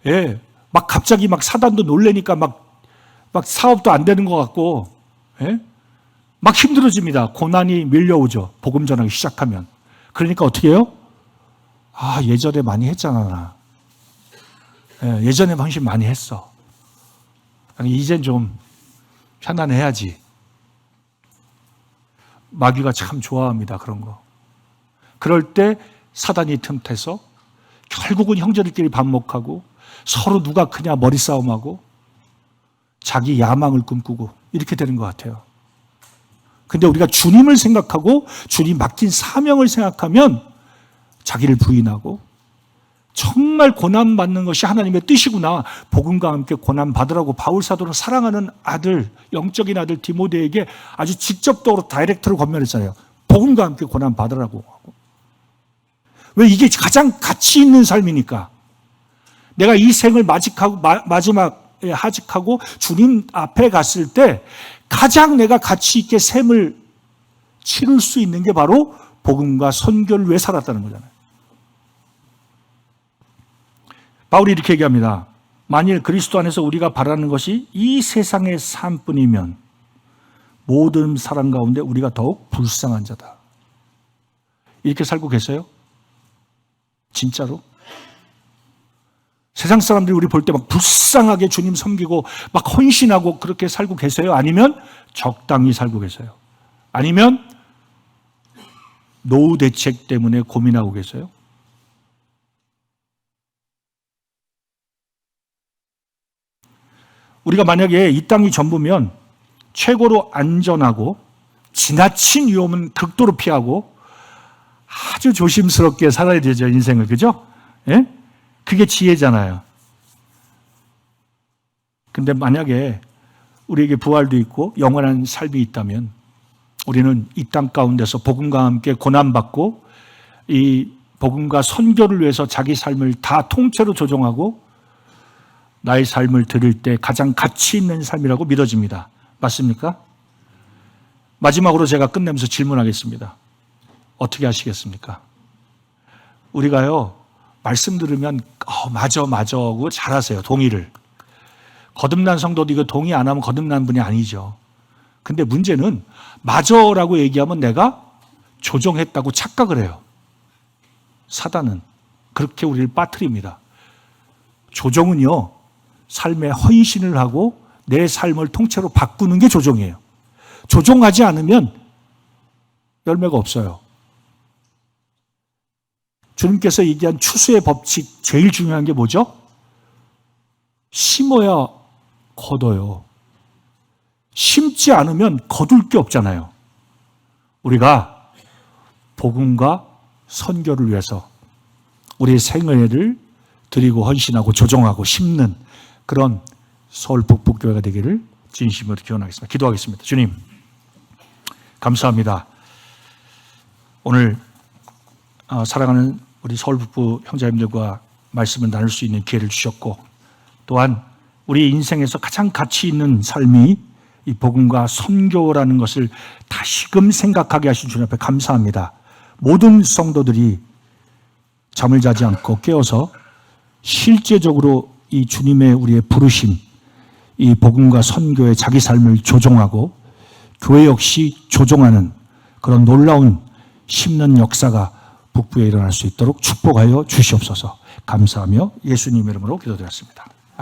예, 막 갑자기 막 사단도 놀래니까 막 사업도 안 되는 것 같고 예? 막 힘들어집니다. 고난이 밀려오죠. 복음 전하기 시작하면. 그러니까 어떻게 해요? 아, 예전에 많이 했잖아, 나. 예, 예전에 훨씬 많이 했어. 아니, 이젠 좀 편안해야지. 마귀가 참 좋아합니다, 그런 거. 그럴 때 사단이 틈타서 결국은 형제들끼리 반목하고 서로 누가 크냐 머리싸움하고 자기 야망을 꿈꾸고 이렇게 되는 것 같아요. 근데 우리가 주님을 생각하고 주님 맡긴 사명을 생각하면 자기를 부인하고 정말 고난받는 것이 하나님의 뜻이구나. 복음과 함께 고난받으라고 바울 사도는 사랑하는 아들, 영적인 아들 디모데에게 아주 직접적으로 다이렉트로 권면했잖아요. 복음과 함께 고난받으라고 하고. 왜? 이게 가장 가치 있는 삶이니까. 내가 이 생을 마지막에 하직하고 주님 앞에 갔을 때 가장 내가 가치 있게 삶을 치를 수 있는 게 바로 복음과 선교를 위해 살았다는 거잖아요. 바울이 이렇게 얘기합니다. 만일 그리스도 안에서 우리가 바라는 것이 이 세상의 삶뿐이면 모든 사람 가운데 우리가 더욱 불쌍한 자다. 이렇게 살고 계세요? 진짜로? 세상 사람들이 우리 볼 때 막 불쌍하게 주님 섬기고 막 헌신하고 그렇게 살고 계세요? 아니면 적당히 살고 계세요? 아니면 노후 대책 때문에 고민하고 계세요? 우리가 만약에 이 땅이 전부면 최고로 안전하고 지나친 위험은 극도로 피하고 아주 조심스럽게 살아야 되죠, 인생을. 그죠? 예? 그게 지혜잖아요. 근데 만약에 우리에게 부활도 있고 영원한 삶이 있다면 우리는 이 땅 가운데서 복음과 함께 고난받고 이 복음과 선교를 위해서 자기 삶을 다 통째로 조종하고 나의 삶을 드릴 때 가장 가치 있는 삶이라고 믿어집니다. 맞습니까? 마지막으로 제가 끝내면서 질문하겠습니다. 어떻게 하시겠습니까? 우리가요, 말씀 들으면 맞아 하고 잘하세요. 동의를. 거듭난 성도도 이거 동의 안 하면 거듭난 분이 아니죠. 근데 문제는 맞아라고 얘기하면 내가 조종했다고 착각을 해요. 사단은 그렇게 우리를 빠뜨립니다. 조종은요, 삶에 헌신을 하고 내 삶을 통째로 바꾸는 게 조종이에요. 조종하지 않으면 열매가 없어요. 주님께서 얘기한 추수의 법칙 제일 중요한 게 뭐죠? 심어야 거둬요. 심지 않으면 거둘 게 없잖아요. 우리가 복음과 선교를 위해서 우리의 생애를 드리고 헌신하고 조종하고 심는 그런 서울 북부교회가 되기를 진심으로 기원하겠습니다. 기도하겠습니다. 주님, 감사합니다. 오늘 사랑하는 우리 서울 북부 형제님들과 말씀을 나눌 수 있는 기회를 주셨고, 또한 우리 인생에서 가장 가치 있는 삶이 이 복음과 선교라는 것을 다시금 생각하게 하신 주님 앞에 감사합니다. 모든 성도들이 잠을 자지 않고 깨어서 실제적으로 이 주님의 우리의 부르심, 이 복음과 선교의 자기 삶을 조종하고 교회 역시 조종하는 그런 놀라운 심는 역사가 북부에 일어날 수 있도록 축복하여 주시옵소서. 감사하며 예수님 이름으로 기도드렸습니다.